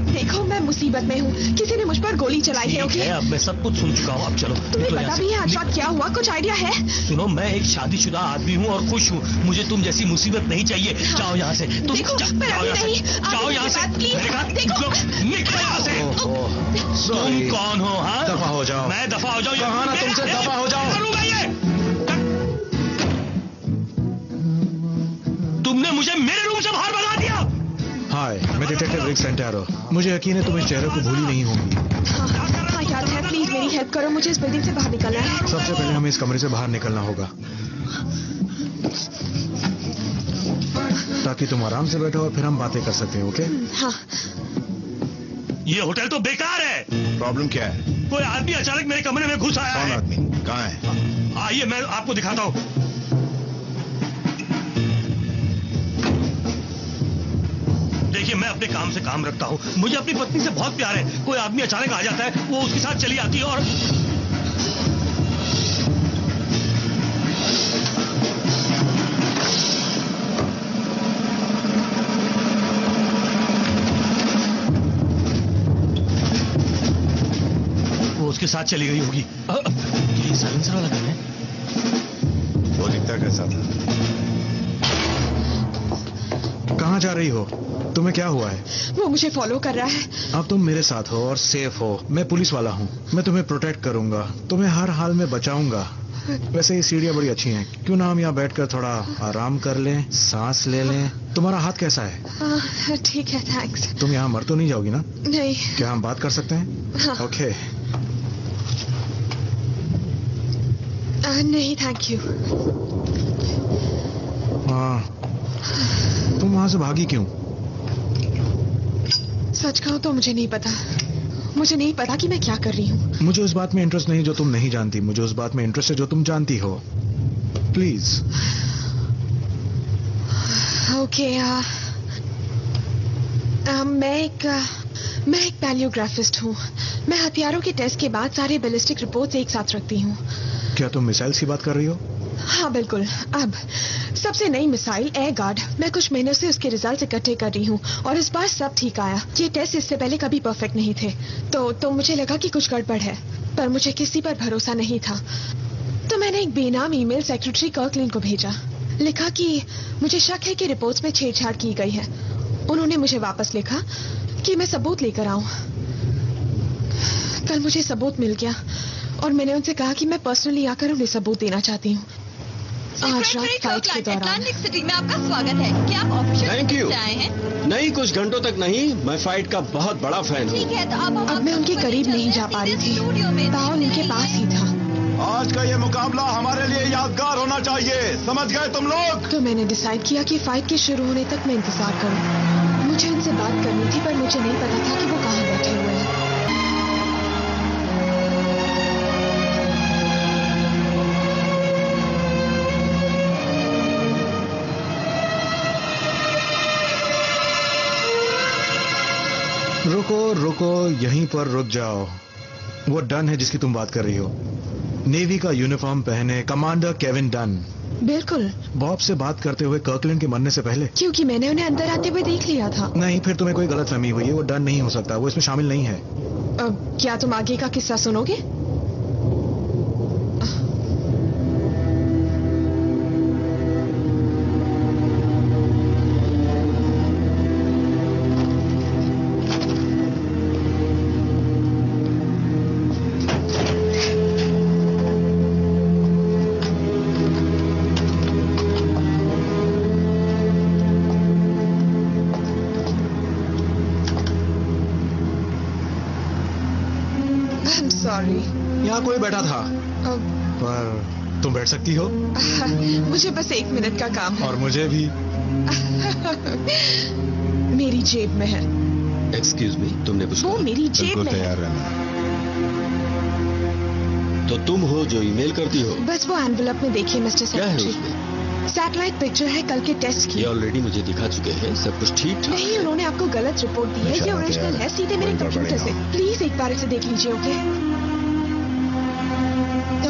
देखो मैं मुसीबत में हूँ, किसी ने मुझ पर गोली चलाई है। ओके, अब मैं सब कुछ सुन चुका हूँ, अब चलो। तुम्हें पता भी है आज रात क्या हुआ? कुछ आइडिया है? सुनो, मैं एक शादीशुदा आदमी हूँ और खुश हूँ, मुझे तुम जैसी मुसीबत नहीं चाहिए। जाओ यहाँ से। तुम देखो, जाओ यहाँ से। निकलो यहाँ से। तुम कौन हो? हाँ, दफा हो जाओ। मैं दफा हो जाऊँ? कहा ना तुमसे, दफा हो जाओ। तुमने मुझे मेरे रूम से बाहर भगा दिया। हाय, मैं डिटेक्टिव रिक सेंटेरो। मुझे यकीन है तुम इस चेहरे को भूली नहीं होंगी। हाँ याद है, प्लीज मेरी हेल्प करो, मुझे इस बिल्डिंग से बाहर निकलना है। सबसे पहले हमें इस कमरे से बाहर निकलना होगा ताकि तुम आराम से बैठो और फिर हम बातें कर सकते हैं। ओके? हाँ। ये होटल तो बेकार है। प्रॉब्लम क्या है? कोई आदमी अचानक मेरे कमरे में घुस आया है। कौन आदमी? कहाँ है? आइए मैं आपको दिखाता हूँ। देखिए, मैं अपने काम से काम रखता हूँ। मुझे अपनी पत्नी से बहुत प्यार है। कोई आदमी अचानक आ जाता है, वो उसके साथ चली आती है और वो उसके साथ चली गई होगी। ये साइलेंसर वाला गन है। वो दिखता कैसा था? कहाँ जा रही हो? तुम्हें क्या हुआ है? वो मुझे फॉलो कर रहा है। अब तुम मेरे साथ हो और सेफ हो। मैं पुलिस वाला हूँ। मैं तुम्हें प्रोटेक्ट करूंगा, तुम्हें हर हाल में बचाऊंगा। वैसे ये सीढ़ियाँ बड़ी अच्छी हैं, क्यों ना हम यहाँ बैठकर थोड़ा आराम कर लें, सांस ले लें। तुम्हारा हाथ कैसा है? ठीक है, थैंक्स। तुम यहाँ मर तो नहीं जाओगी ना? नहीं। क्या हम बात कर सकते हैं? हाँ। ओके। नहीं, थैंक यू। हाँ, तुम वहां से भागी क्यों? सच कहूं तो मुझे नहीं पता। मुझे नहीं पता कि मैं क्या कर रही हूँ। मुझे उस बात में इंटरेस्ट नहीं जो तुम नहीं जानती। मुझे उस बात में इंटरेस्ट है जो तुम जानती हो। प्लीज। ओके। मैं एक पैलियोग्राफिस्ट हूँ। मैं हथियारों के टेस्ट के बाद सारे बैलिस्टिक रिपोर्ट्स एक साथ रखती हूँ। क्या तुम मिसाइल्स की बात कर रही हो? हाँ बिल्कुल। अब सबसे नई मिसाइल एयर गार्ड, मैं कुछ महीनों से उसके रिजल्ट इकट्ठे कर रही हूँ और इस बार सब ठीक आया। ये टेस्ट इससे पहले कभी परफेक्ट नहीं थे, तो मुझे लगा कि कुछ गड़बड़ है, पर मुझे किसी पर भरोसा नहीं था। तो मैंने एक बेनाम ईमेल सेक्रेटरी कर्कलैंड को भेजा। लिखा कि मुझे शक है कि रिपोर्ट्स में छेड़छाड़ की गई है। उन्होंने मुझे वापस लिखा कि मैं सबूत लेकर आऊं। कल मुझे सबूत मिल गया और मैंने उनसे कहा कि मैं पर्सनली आकर उन्हें सबूत देना चाहती हूँ। आज रात फाइट के दौरान अटलांटिक सिटी में आपका स्वागत है। क्या आप ऑफिशियल थैंक यू। से आए हैं? नहीं, कुछ घंटों तक नहीं। मैं फाइट का बहुत बड़ा फैन हूँ। ठीक है, तो अब मैं उनके करीब नहीं जा पा रही थी। पाउल उनके पास ही था। आज का ये मुकाबला हमारे लिए यादगार होना चाहिए, समझ गए तुम लोग? तो मैंने डिसाइड किया कि फाइट के शुरू होने तक मैं इंतजार करूं। मुझे उनसे बात करनी थी, पर मुझे नहीं पता था कि वो कहाँ बैठे हुए हैं। रुको रुको, यहीं पर रुक जाओ। वो डन है जिसकी तुम बात कर रही हो, नेवी का यूनिफॉर्म पहने कमांडर केविन डन। बिल्कुल। बॉब से बात करते हुए कर्कलैंड के मरने से पहले। क्योंकि मैंने उन्हें अंदर आते हुए देख लिया था। नहीं, फिर तुम्हें कोई गलतफहमी हुई है। वो डन नहीं हो सकता, वो इसमें शामिल नहीं है। क्या तुम आगे का किस्सा सुनोगे? यहाँ कोई बैठा था, पर तुम बैठ सकती हो। मुझे बस 1 मिनट का काम है। और मुझे भी। मेरी जेब में है। एक्सक्यूज मी, तुमने कुछ वो मेरी जेब में तैयार रहना। तो तुम हो जो ईमेल करती हो? बस वो एनवेलप में देखिए मिस्टर सेक्रेटरी। सैटेलाइट पिक्चर है कल के टेस्ट की। ये ऑलरेडी मुझे दिखा चुके हैं। सब कुछ ठीक ठाक। नहीं, उन्होंने आपको गलत रिपोर्ट दी है। ये ओरिजिनल है, सीधे मेरे कंप्यूटर से। प्लीज एक बार इसे देख लीजिए।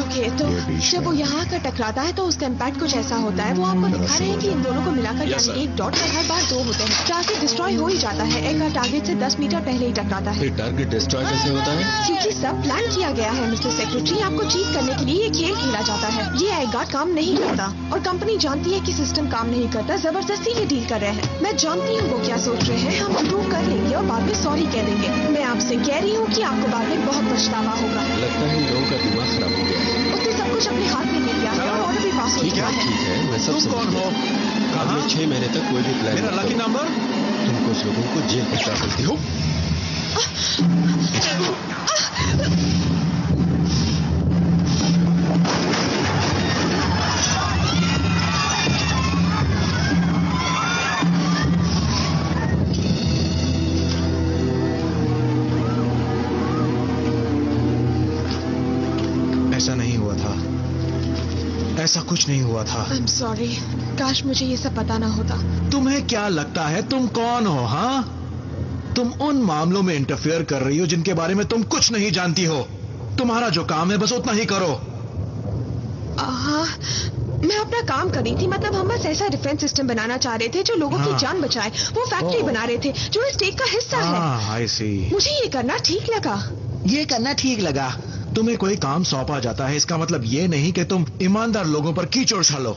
ओके, तो जब वो यहाँ आकर टकराता है तो उसका इम्पैक्ट कुछ ऐसा होता है। वो आपको दिखा रहे हैं कि इन दोनों को मिलाकर यानी एक डॉट पर हर बार 2 होते हैं। टारगेट डिस्ट्रॉय हो ही जाता है। एक टारगेट से 10 मीटर पहले ही टकराता है। टारगेट डिस्ट्रॉय कैसे होता है? क्योंकि सब प्लान किया गया है मिस्टर सेक्रेटरी। आपको चीट करने के लिए ये खेल खेला जाता है। ये एयरगार्ड काम नहीं करता और कंपनी जानती है कि सिस्टम काम नहीं करता। जबरदस्ती ये डील कर रहे हैं। मैं जानती हूँ वो क्या सोच रहे हैं। हम अप्रूव कर लेंगे और बाद में सॉरी कह देंगे। मैं आपसे कह रही हूँ कि आपको बाद में बहुत पछतावा होगा। लगता है इन लोगों का दिमाग खराब हो गया। उसने सब कुछ अपने हाथ में ले लिया है और ऑर्डर भी पास हो चुका है। ठीक है, मैं सब तुम कौन हो? अगले 6 महीने तक कोई भी प्लान मेरा लकी नंबर? तुम कुछ लोगों को जेल पहुंचा सकती हो। ऐसा नहीं हुआ था, ऐसा कुछ नहीं हुआ था। I'm sorry, काश मुझे ये सब पता ना होता। तुम्हें क्या लगता है तुम कौन हो? हाँ, तुम उन मामलों में इंटरफेयर कर रही हो जिनके बारे में तुम कुछ नहीं जानती हो। तुम्हारा जो काम है बस उतना ही करो। मैं अपना काम कर रही थी, मतलब हम बस ऐसा डिफेंस सिस्टम बनाना चाह रहे थे जो लोगों की जान बचाए। वो फैक्ट्री बना रहे थे जो इस स्टेट का हिस्सा है। I see। मुझे ये करना ठीक लगा। ये करना ठीक लगा। तुम्हें कोई काम सौंपा जाता है, इसका मतलब ये नहीं कि तुम ईमानदार लोगों पर कीचड़ उछालो।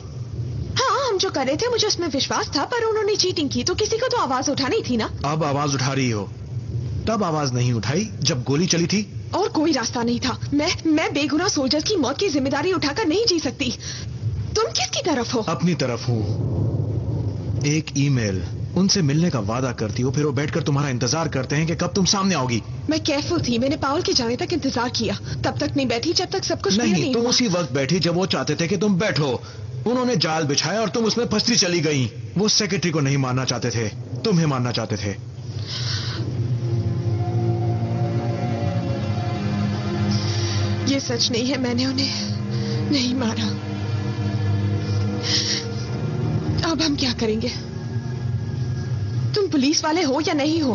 हाँ, हम जो कर रहे थे मुझे उसमें विश्वास था, पर उन्होंने चीटिंग की तो किसी को तो आवाज उठानी थी ना। अब आवाज उठा रही हो, तब आवाज नहीं उठाई जब गोली चली थी। और कोई रास्ता नहीं था। मैं बेगुनाह सोल्जर्स की मौत की जिम्मेदारी उठाकर नहीं जी सकती। तुम किसकी तरफ हो? अपनी तरफ हूँ। एक ईमेल, उनसे मिलने का वादा करती हो, फिर वो बैठकर तुम्हारा इंतजार करते हैं कि कब तुम सामने आओगी। मैं केयरफुल थी, मैंने पाउल के जाने तक इंतजार किया, तब तक नहीं बैठी जब तक सब कुछ नहीं। तुम उसी वक्त बैठी जब वो चाहते थे कि तुम बैठो। उन्होंने जाल बिछाया और तुम उसमें फंसती चली गई। वो सेक्रेटरी को नहीं मानना चाहते थे, तुम्हें मानना चाहते थे। ये सच नहीं है, मैंने उन्हें नहीं मारा। अब हम क्या करेंगे? तुम पुलिस वाले हो या नहीं हो?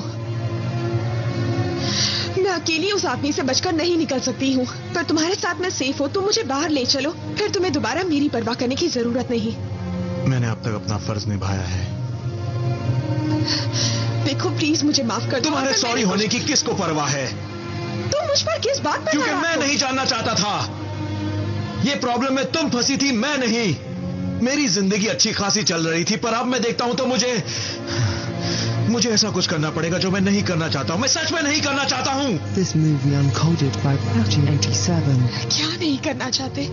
मैं अकेली उस आदमी से बचकर नहीं निकल सकती हूँ, पर तुम्हारे साथ मैं सेफ हूँ। तुम मुझे बाहर ले चलो, फिर तुम्हें दोबारा मेरी परवाह करने की जरूरत नहीं। मैंने अब तक अपना फर्ज निभाया है। देखो प्लीज मुझे माफ कर दो। तुम्हारे सॉरी होने की किसको परवाह है? तुम मुझ पर किस बात पर? क्योंकि मैं नहीं जानना चाहता था। ये प्रॉब्लम में तुम फंसी थी, मैं नहीं। मेरी जिंदगी अच्छी खासी चल रही थी, पर अब मैं देखता हूं तो मुझे ऐसा कुछ करना पड़ेगा जो मैं नहीं करना चाहता हूं। मैं सच में नहीं करना चाहता हूं। This movie uncoded by Patchy 87। क्या नहीं करना चाहते?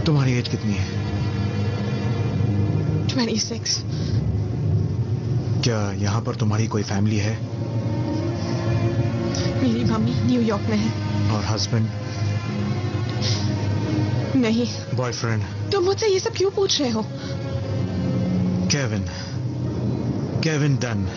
तुम्हारी एज कितनी है? 26। क्या यहाँ पर तुम्हारी कोई फैमिली है? मेरी मम्मी न्यूयॉर्क में है। और हस्बैंड? नहीं। बॉयफ्रेंड? तुम मुझसे ये सब क्यों पूछ रहे हो? Kevin done.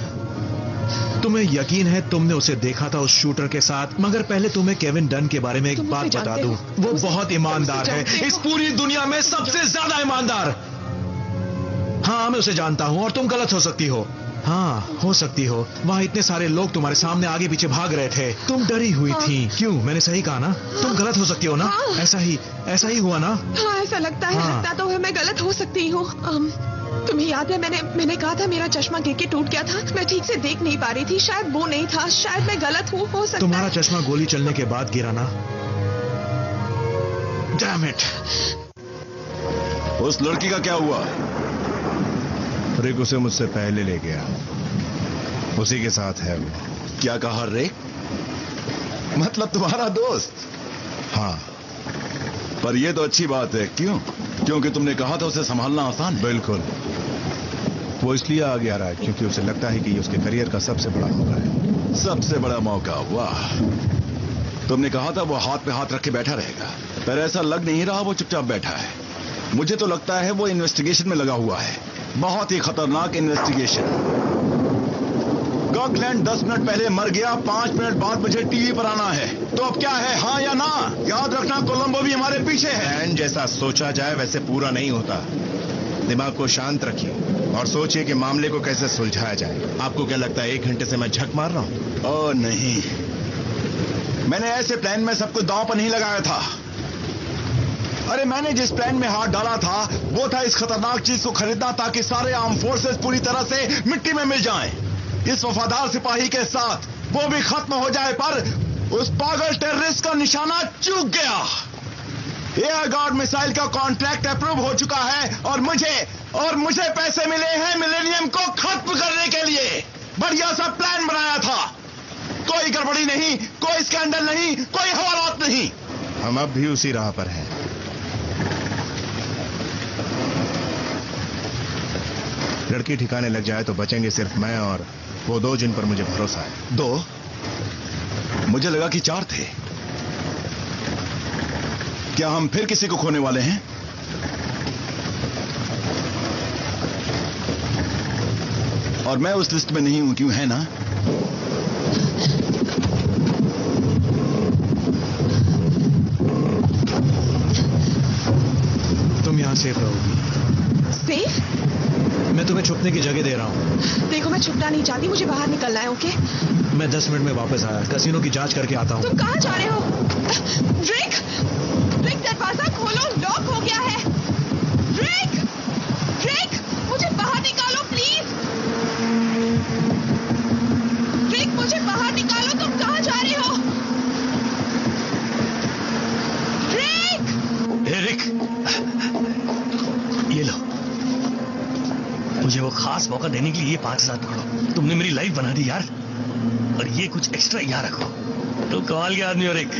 तुम्हें यकीन है तुमने उसे देखा था उस शूटर के साथ? मगर पहले तुम्हें केविन डन के बारे में एक बात बता दूं। वो बहुत ईमानदार है, इस पूरी दुनिया में सबसे ज्यादा ईमानदार। हाँ, मैं उसे जानता हूं और तुम गलत हो सकती हो। हाँ, हो सकती हो। वहाँ इतने सारे लोग तुम्हारे सामने आगे पीछे भाग रहे थे, तुम डरी हुई थी। क्यों? मैंने सही कहा ना? तुम गलत हो सकती हो ना? ऐसा ही हुआ ना? हाँ, ऐसा लगता है। लगता तो है मैं गलत हो सकती हूँ। तुम्हें याद है मैंने कहा था मेरा चश्मा गिर के टूट गया था। मैं ठीक से देख नहीं पा रही थी। शायद वो नहीं था, शायद मैं गलत हूँ। हो सकता तुम्हारा चश्मा गोली चलने के बाद गिरा ना? Damn it. उस लड़की का क्या हुआ? रिक उसे मुझसे पहले ले गया, उसी के साथ है वो। क्या कहा रिक? मतलब तुम्हारा दोस्त? हाँ। पर यह तो अच्छी बात है। क्यों? क्योंकि तुमने कहा था उसे संभालना आसान है। बिल्कुल। वो इसलिए आगे आ रहा है क्योंकि उसे लगता है कि ये उसके करियर का सबसे बड़ा मौका है। सबसे बड़ा मौका? वाह। तुमने कहा था वो हाथ पे हाथ रख के बैठा रहेगा, पर ऐसा लग नहीं रहा। वो चुपचाप बैठा है। मुझे तो लगता है वो इन्वेस्टिगेशन में लगा हुआ है, बहुत ही खतरनाक इन्वेस्टिगेशन। कर्कलैंड 10 मिनट पहले मर गया, 5 मिनट बाद मुझे टीवी पर आना है। तो अब क्या है, हाँ या ना? याद रखना कोलंबो भी हमारे पीछे है। प्लान जैसा सोचा जाए वैसे पूरा नहीं होता। दिमाग को शांत रखिए और सोचिए कि मामले को कैसे सुलझाया जाए। आपको क्या लगता है 1 घंटे से मैं झक मार रहा हूं? ओह नहीं, मैंने ऐसे प्लान में सब कुछ दांव पर नहीं लगाया था। अरे मैंने जिस प्लान में हाथ डाला था वो था इस खतरनाक चीज को खरीदना ताकि सारे आर्म फोर्सेस पूरी तरह से मिट्टी में मिल जाएं। इस वफादार सिपाही के साथ वो भी खत्म हो जाए, पर उस पागल टेररिस्ट का निशाना चूक गया। एयर गार्ड मिसाइल का कॉन्ट्रैक्ट अप्रूव हो चुका है और मुझे पैसे मिले हैं मिलेनियम को खत्म करने के लिए। बढ़िया सा प्लान बनाया था। कोई गड़बड़ी नहीं, कोई स्कैंडल नहीं, कोई हवालात नहीं। हम अब भी उसी राह पर हैं। लड़की ठिकाने लग जाए तो बचेंगे सिर्फ मैं और वो दो जिन पर मुझे भरोसा है। दो? मुझे लगा कि 4 थे। क्या हम फिर किसी को खोने वाले हैं? और मैं उस लिस्ट में नहीं हूं, क्यों है ना? तुम यहां सेफ रहोगी। सेफ? मैं तुम्हें छुपने की जगह दे रहा हूं। देखो, मैं छुपना नहीं चाहती, मुझे बाहर निकलना है। ओके? मैं 10 मिनट में वापस आया, कैसीनो की जांच करके आता हूं। तुम कहां जा रहे हो? रिक, दरवाजा खोलो, लॉक हो गया है। रिक, मुझे बाहर निकालो प्लीज। रिक, मुझे बाहर निकालो। तुम कहां जा रहे हो? रिक, ये लो। मुझे वो खास मौका देने के लिए ये 5,000 पकड़ो। तुमने मेरी लाइफ बना दी यार। और ये कुछ एक्स्ट्रा यहाँ रखो। तो कमाल के आदमी हो रिक।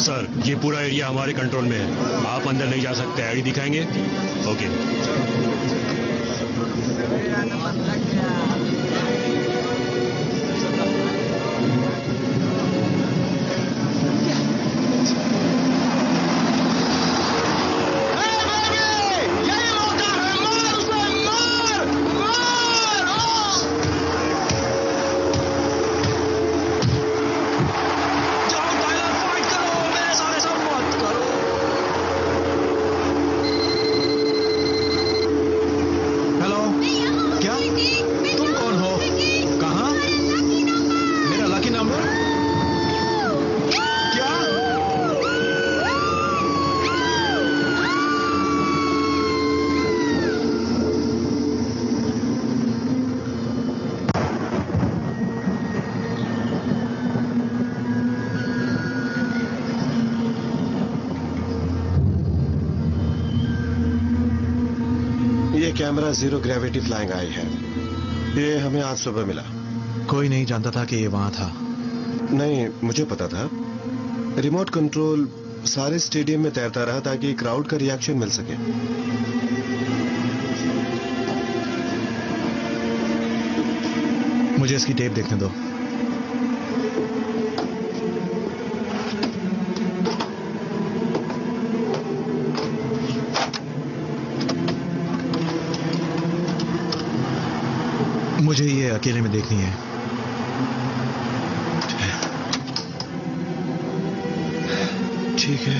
सर, ये पूरा एरिया हमारे कंट्रोल में है। आप अंदर नहीं जा सकते। आईडी दिखाएंगे? Okay. Camera zero gravity flying आई है। ये हमें आज सुबह मिला। कोई नहीं जानता था कि ये वहां था। नहीं, मुझे पता था। रिमोट कंट्रोल सारे स्टेडियम में तैरता रहा ताकि क्राउड का रिएक्शन मिल सके। मुझे इसकी टेप देखने दो। मुझे ये अकेले में देखनी है। ठीक है।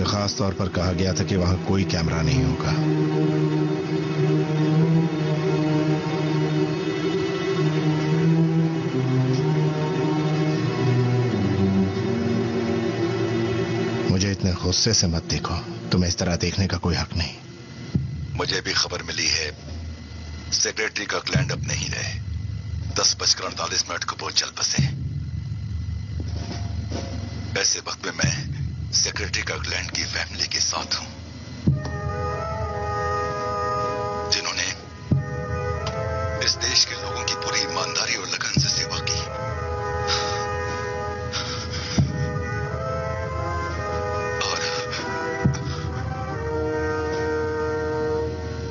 खास तौर पर कहा गया था कि वहां कोई कैमरा नहीं होगा। मुझे इतने गुस्से से मत देखो। तुम्हें इस तरह देखने का कोई हक नहीं। मुझे भी खबर मिली है सेक्रेटरी कर्कलैंड अब नहीं रहे। 10:48 को वो चल बसे। ऐसे वक्त में मैं सेक्रेटरी कर्कलैंड की फैमिली के साथ हूं, जिन्होंने इस देश के लोगों की पूरी ईमानदारी और लगन से सेवा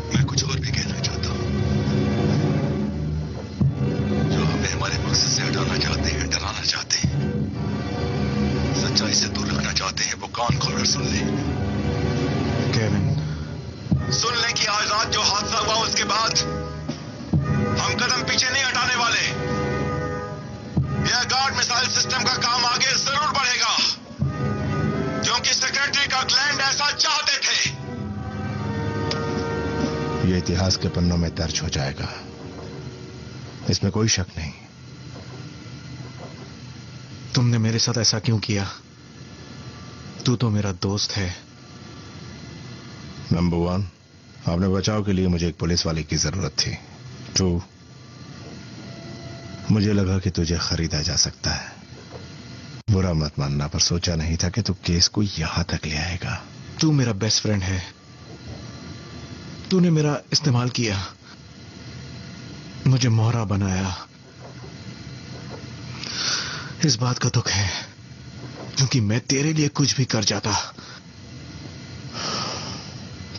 मैं कुछ और भी कहना चाहता हूँ। जो हमें हमारे मकसद से हटाना चाहते हैं, डराना चाहते हैं, सच्चाई से दूर रखना चाहते हैं, वो कान खोलकर सुन ले। केविन, सुन ले कि आज रात जो हादसा हुआ उसके बाद हम कदम पीछे नहीं हटाने वाले। यह गार्ड मिसाइल सिस्टम का काम आगे जरूर बढ़ेगा, क्योंकि सेक्रेटरी का क्लैंड ऐसा चाहते थे। यह इतिहास के पन्नों में दर्ज हो जाएगा, इसमें कोई शक नहीं। तुमने मेरे साथ ऐसा क्यों किया? तू तो मेरा दोस्त है। नंबर 1, आपने बचाव के लिए मुझे एक पुलिस वाले की जरूरत थी। 2, मुझे लगा कि तुझे खरीदा जा सकता है। बुरा मत मानना, पर सोचा नहीं था कि तू केस को यहां तक ले आएगा। तू मेरा बेस्ट फ्रेंड है। तूने मेरा इस्तेमाल किया, मुझे मोहरा बनाया। इस बात का दुख है, क्योंकि मैं तेरे लिए कुछ भी कर जाता।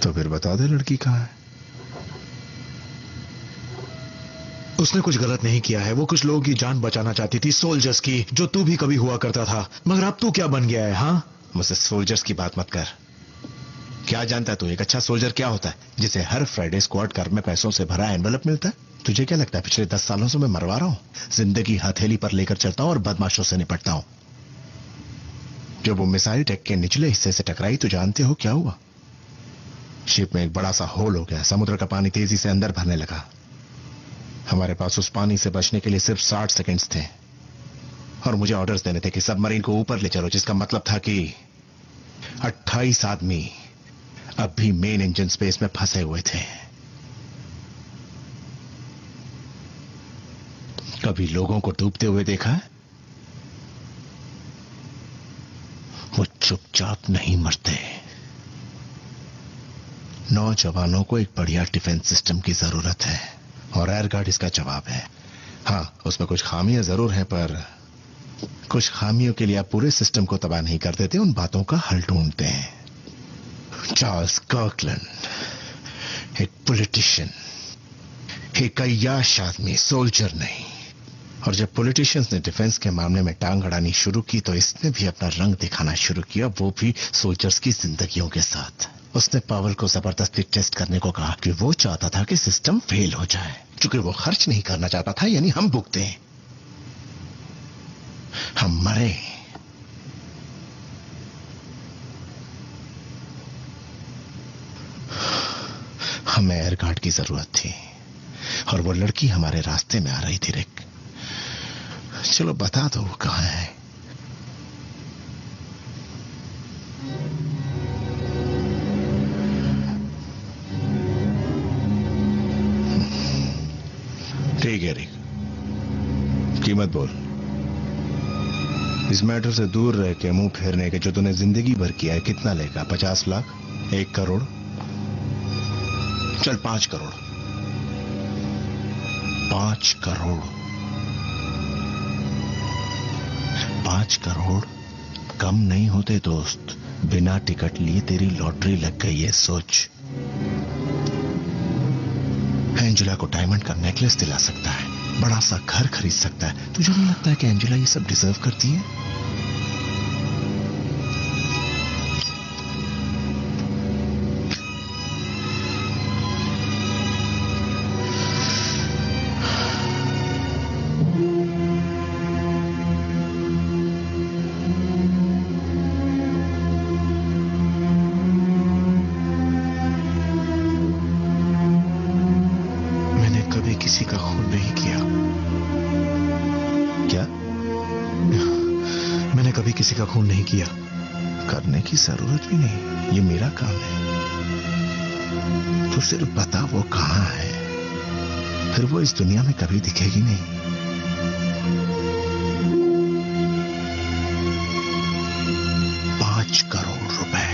तो फिर बता दे, लड़की कहां है? उसने कुछ गलत नहीं किया है। वो कुछ लोगों की जान बचाना चाहती थी, सोल्जर्स की, जो तू भी कभी हुआ करता था। मगर अब तू क्या बन गया है? हाँ, मुझसे सोल्जर्स की बात मत कर। क्या जानता है तू एक अच्छा सोल्जर क्या होता है? जिसे हर फ्राइडे स्क्वाड कार में पैसों से भरा एनवेलप मिलता है। तुझे क्या लगता है पिछले 10 सालों से मैं मरवा रहा हूं? जिंदगी हथेली पर लेकर चलता हूं और बदमाशों से निपटता हूं। जब वो मिसाइल टेक के निचले हिस्से से टकराई तो जानते हो क्या हुआ? शिप में एक बड़ा सा होल हो गया। समुद्र का पानी तेजी से अंदर भरने लगा। हमारे पास उस पानी से बचने के लिए सिर्फ 60 सेकंड्स थे, और मुझे ऑर्डर्स देने थे कि सबमरीन को ऊपर ले चलो, जिसका मतलब था कि 28 आदमी अब भी मेन इंजन स्पेस में फंसे हुए थे। कभी लोगों को डूबते हुए देखा है? वो चुपचाप नहीं मरते। नौजवानों को एक बढ़िया डिफेंस सिस्टम की जरूरत है, और एयरगार्ड इसका जवाब है। हां, उसमें कुछ खामियां जरूर हैं, पर कुछ खामियों के लिए आप पूरे सिस्टम को तबाह नहीं कर देते, उन बातों का हल ढूंढते हैं। चार्ल्स कर्कलैंड एक पॉलिटिशियन, एक अय्याश आदमी, सोल्जर नहीं। और जब पॉलिटिशियंस ने डिफेंस के मामले में टांग अड़ानी शुरू की तो इसने भी अपना रंग दिखाना शुरू किया, वो भी सोल्जर्स की जिंदगियों के साथ। उसने पावल को जबरदस्ती टेस्ट करने को कहा कि वो चाहता था कि सिस्टम फेल हो जाए। क्योंकि वो खर्च नहीं करना चाहता था, यानी हम भुगते, हम मरे। हमें एयरगार्ड की जरूरत थी, और वो लड़की हमारे रास्ते में आ रही थी। रिक, चलो बता दो वो कहां है। ठीक है रिक, कीमत बोल। इस मैटर से दूर रह के मुंह फेरने के जो तूने जिंदगी भर किया है, कितना लेगा? 50 लाख? 1 करोड़? चल 5 करोड़। 5 करोड़। 5 करोड़ कम नहीं होते दोस्त। बिना टिकट लिए तेरी लॉटरी लग गई है, सोच। एंजेला को डायमंड का नेकलेस दिला सकता है, बड़ा सा घर खरीद सकता है। तुझे नहीं लगता है कि एंजेला ये सब डिजर्व करती है? किसी का खून नहीं किया। क्या? मैंने कभी किसी का खून नहीं किया। करने की जरूरत भी नहीं, ये मेरा काम है। तो सिर्फ बता वो कहां है, फिर वो इस दुनिया में कभी दिखेगी नहीं। 5 करोड़ रुपए।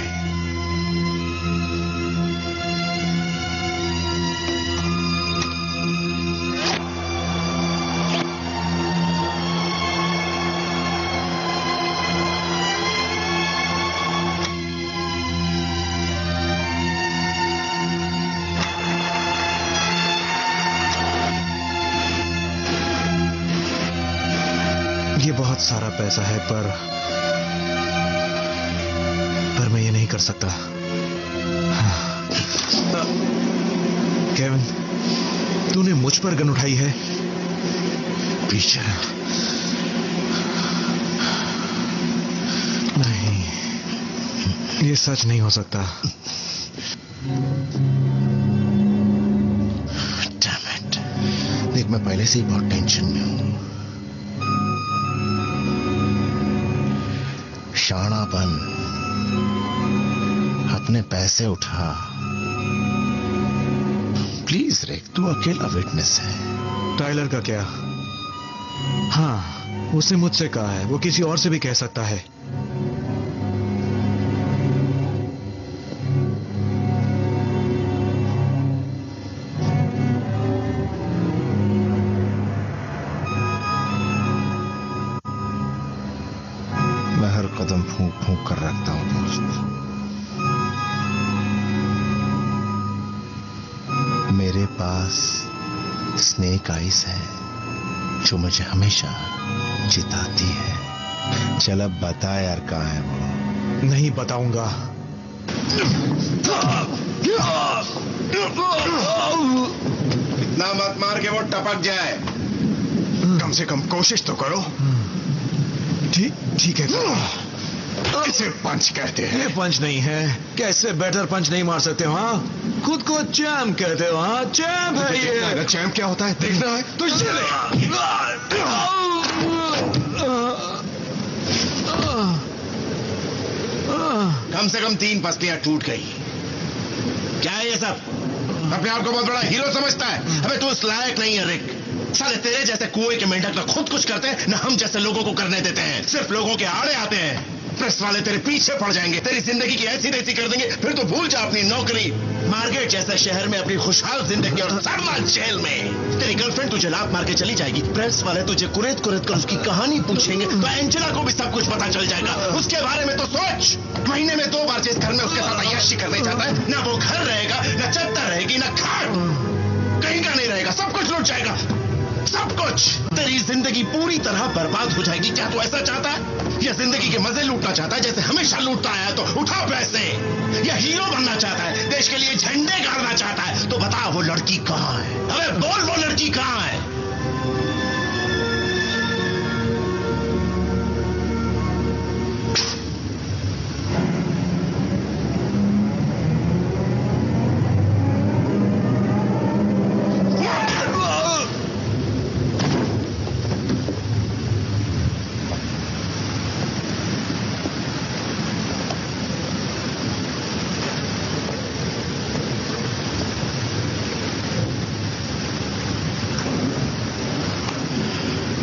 सारा पैसा है, पर मैं ये नहीं कर सकता। केविन, तूने मुझ पर गन उठाई है? पीछे नहीं, ये सच नहीं हो सकता। Damn it. देख, मैं पहले से ही बहुत टेंशन में हूं। शानापन, अपने पैसे उठा। प्लीज रिक, तू अकेला विटनेस है। टाइलर का क्या? हाँ, उसने मुझसे कहा है, वो किसी और से भी कह सकता है। मैं हर कदम फूंक फूंक कर रखता हूं दोस्त। मेरे पास स्नेक आइस है जो मुझे हमेशा चिताती है। चल अब बता यार, कहाँ है वो? नहीं बताऊंगा। इतना मत मार के वो टपक जाए। कम से कम कोशिश तो करो। ठीक है। इसे पंच कहते हैं। ये पंच नहीं है। कैसे बेटर पंच नहीं मार सकते हो? हाँ, खुद को चैम्प कहते हो? हाँ, चैम्प है ये। चैम्प क्या होता है देखना है तो ये ले। कम से कम 3 पसलियां टूट गई। क्या है ये सब? अपने आप को बहुत बड़ा हीरो समझता है? अबे तू इस लायक नहीं है रिक। साले तेरे जैसे कुएं के मेंढक ना खुद कुछ करते हैं, ना हम जैसे लोगों को करने देते हैं। सिर्फ लोगों के आड़े आते हैं। प्रेस वाले तेरे पीछे पड़ जाएंगे, तेरी जिंदगी की ऐसी तैसी कर देंगे, फिर तो भूल जा अपनी नौकरी। मार्केट जैसे शहर में अपनी खुशहाल जिंदगी और सड़ना जेल में। तेरी गर्लफ्रेंड तुझे लात मार के चली जाएगी। प्रेस वाले तुझे कुरेद कुरेद कर उसकी कहानी पूछेंगे, तो एंजेला को भी सब कुछ पता चल जाएगा। उसके बारे में तो सोच। महीने में 2 बार जिस घर में उसके साथ अय्याशी करने जाता है, ना वो घर रहेगा, ना चद्दर रहेगी, ना खाट, कहीं का नहीं रहेगा। सब कुछ लूट जाएगा, सब कुछ। तेरी जिंदगी पूरी तरह बर्बाद हो जाएगी। क्या तू ऐसा चाहता है? या जिंदगी के मजे लूटना चाहता है जैसे हमेशा लूटता आया? तो उठा पैसे। या हीरो बनना चाहता है, देश के लिए झंडे गाड़ना चाहता है, तो बता वो लड़की कहां है? अबे बोल, वो लड़की कहां है?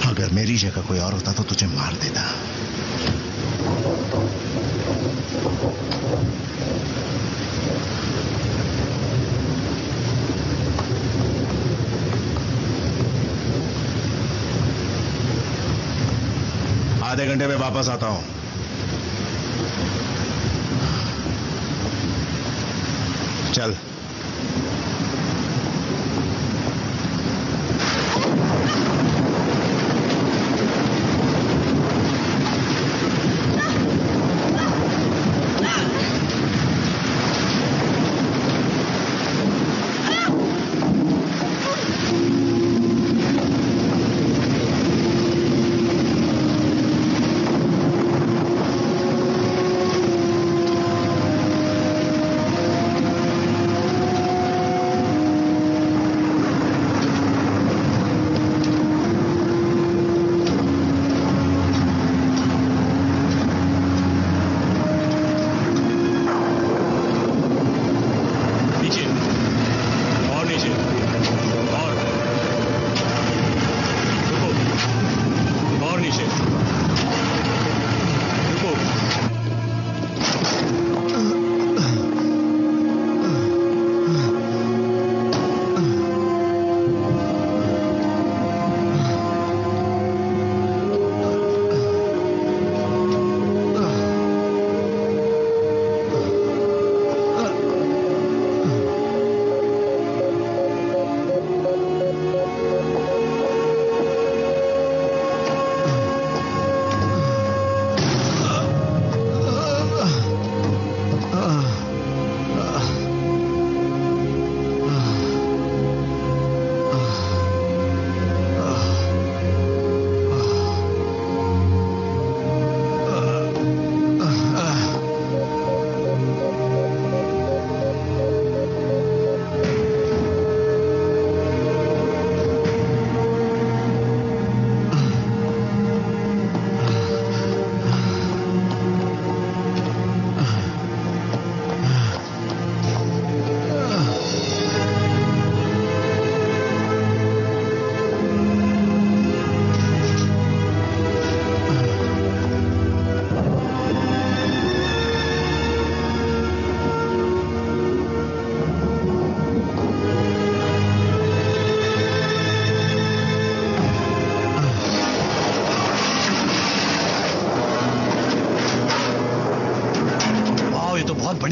अगर मेरी जगह कोई और होता तो तुझे मार देता। आधे घंटे में वापस आता हूं। चल।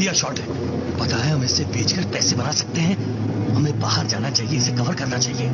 बढ़िया शॉट है। पता है हम इससे बेचकर पैसे बना सकते हैं। हमें बाहर जाना चाहिए, इसे कवर करना चाहिए।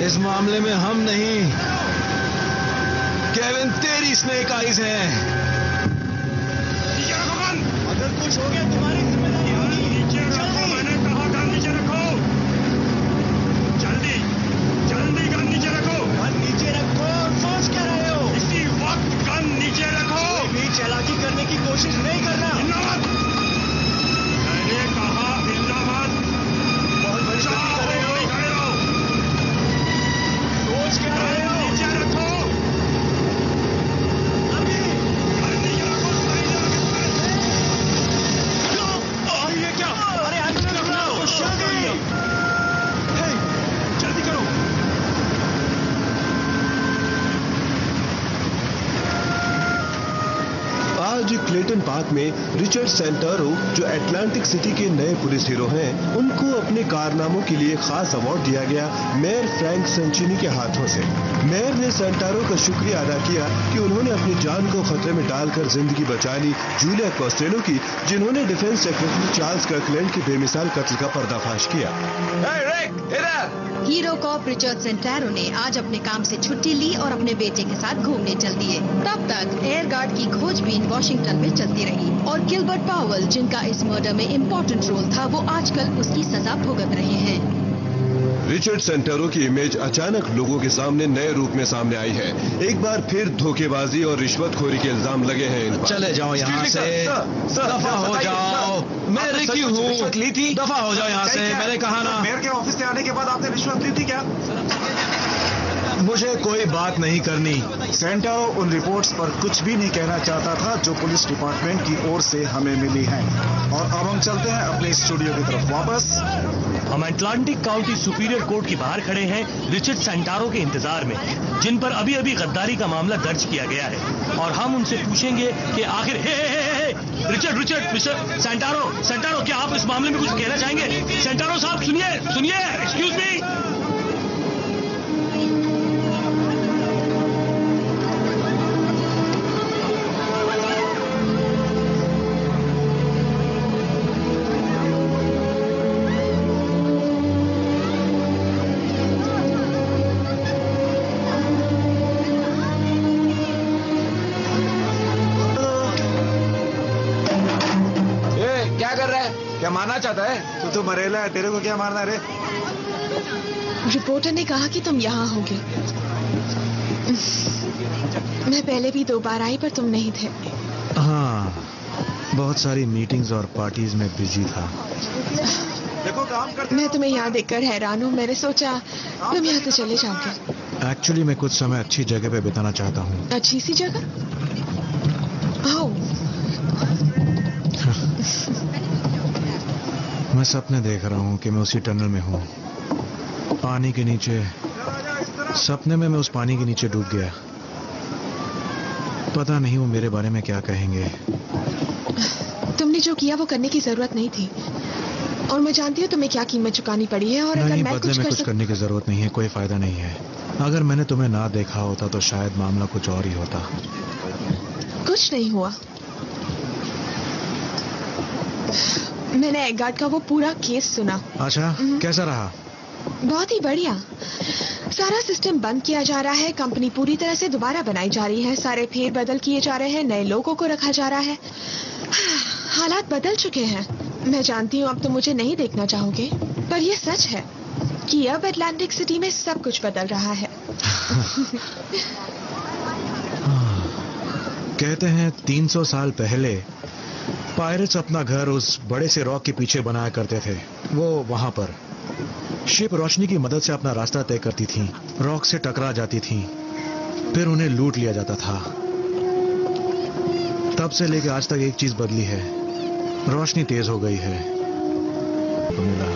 इस मामले में हम नहीं, स्नेक आइज हैं। अगर कुछ हो गया तुम्हारी जिम्मेदारी होगी। नीचे रखो, मैंने कहा गन नीचे रखो। जल्दी जल्दी गन नीचे रखो। गन नीचे रखो। सोच क्या रहे हो? इसी वक्त गन नीचे रखो। भी चालाकी करने की कोशिश नहीं करना। हिलना मत। मैंने कहा हिलना मत। बहुत बड़ी गलती कर रहे हो। खड़े रहो। सोच क्या रहे हो? नीचे रखो। अभी गन नीचे रखो। सही ये क्या? अरे एम्बुलेंस बुलाओ। जल्दी करो। आज क्लेटन पार्क में रिचर्ड सेंटारो, जो अटलांटिक सिटी के नए पुलिस हीरो हैं, उनको अपने कारनामों के लिए खास अवार्ड दिया गया मेयर फ्रैंक सेंचिनी के हाथों से। मेयर ने सेंटारो का शुक्रिया अदा किया कि उन्होंने अपनी जान को खतरे में डालकर जिंदगी बचा ली जूलिया कॉस्टेलो की, जिन्होंने डिफेंस सेक्रेटरी चार्ल्स कर्कलैंड के बेमिसाल कत्ल का पर्दाफाश किया। हीरो कॉप रिचर्ड सेंटारो ने आज अपने काम से छुट्टी ली और अपने बेटे के साथ घूमने चल दिए। तब तक एयर गार्ड की खोजबीन वॉशिंगटन में चलती रही और गिलबर्ट पावेल, जिनका इस मर्डर में इम्पोर्टेंट रोल था, वो आजकल उसकी सजा भुगत रहे हैं। रिचर्ड सेंटारो की इमेज अचानक लोगों के सामने नए रूप में सामने आई है। एक बार फिर धोखेबाजी और रिश्वतखोरी के इल्जाम लगे हैं इन पर। चले जाओ यहाँ से, दफा हो जाओ। मैं रिकी हूँ, ली थी। दफा हो जाओ यहाँ से, मैंने कहा ना। मेयर के ऑफिस से आने के बाद आपने रिश्वत ली थी क्या? मुझे कोई बात नहीं करनी। सेंटारो उन रिपोर्ट्स पर कुछ भी नहीं कहना चाहता था जो पुलिस डिपार्टमेंट की ओर से हमें मिली हैं। और अब हम चलते हैं अपने स्टूडियो की तरफ वापस। हम अटलांटिक काउंटी सुपीरियर कोर्ट के बाहर खड़े हैं रिचर्ड सेंटारो के इंतजार में, जिन पर अभी अभी गद्दारी का मामला दर्ज किया गया है। और हम उनसे पूछेंगे कि आखिर रिचर्ड मिस्टर सेंटारो, क्या आप इस मामले में कुछ कहना चाहेंगे? सेंटारो साहब सुनिए, एक्सक्यूज मी। क्या मारना चाहता है? तू तो मरेला है, तेरे को क्या मारना रे? रिपोर्टर ने कहा कि तुम यहाँ होगे। मैं पहले भी 2 बार आई पर तुम नहीं थे। हाँ, बहुत सारी मीटिंग्स और पार्टीज में बिजी था। देखो काम करते। मैं तुम्हें यहाँ देखकर हैरान हूँ। मैंने सोचा तुम यहाँ से चले जाओगे। एक्चुअली मैं कुछ समय अच्छी जगह पे बिताना चाहता हूँ। अच्छी सी जगह? मैं सपने देख रहा हूँ कि मैं उसी टनल में हूँ, पानी के नीचे। सपने में मैं उस पानी के नीचे डूब गया। पता नहीं वो मेरे बारे में क्या कहेंगे। तुमने जो किया वो करने की जरूरत नहीं थी, और मैं जानती हूँ तुम्हें क्या कीमत चुकानी पड़ी है। और नहीं, अगर मैं बदले में कुछ करने की जरूरत नहीं है, कोई फायदा नहीं है। अगर मैंने तुम्हें ना देखा होता तो शायद मामला कुछ और ही होता। कुछ नहीं हुआ। मैंने एगार्ड का वो पूरा केस सुना। अच्छा, कैसा रहा? बहुत ही बढ़िया। सारा सिस्टम बंद किया जा रहा है, कंपनी पूरी तरह से दोबारा बनाई जा रही है, सारे फेर बदल किए जा रहे हैं, नए लोगों को रखा जा रहा है। हालात बदल चुके हैं। मैं जानती हूँ अब तुम मुझे नहीं देखना चाहोगे, पर यह सच है कि अब अटलांटिक सिटी में सब कुछ बदल रहा है। कहते हैं 300 साल पहले पायरेट्स अपना घर उस बड़े से रॉक के पीछे बनाया करते थे। वो वहां पर शिप रोशनी की मदद से अपना रास्ता तय करती थी, रॉक से टकरा जाती थी, फिर उन्हें लूट लिया जाता था। तब से लेकर आज तक एक चीज बदली है, रोशनी तेज हो गई है। मिला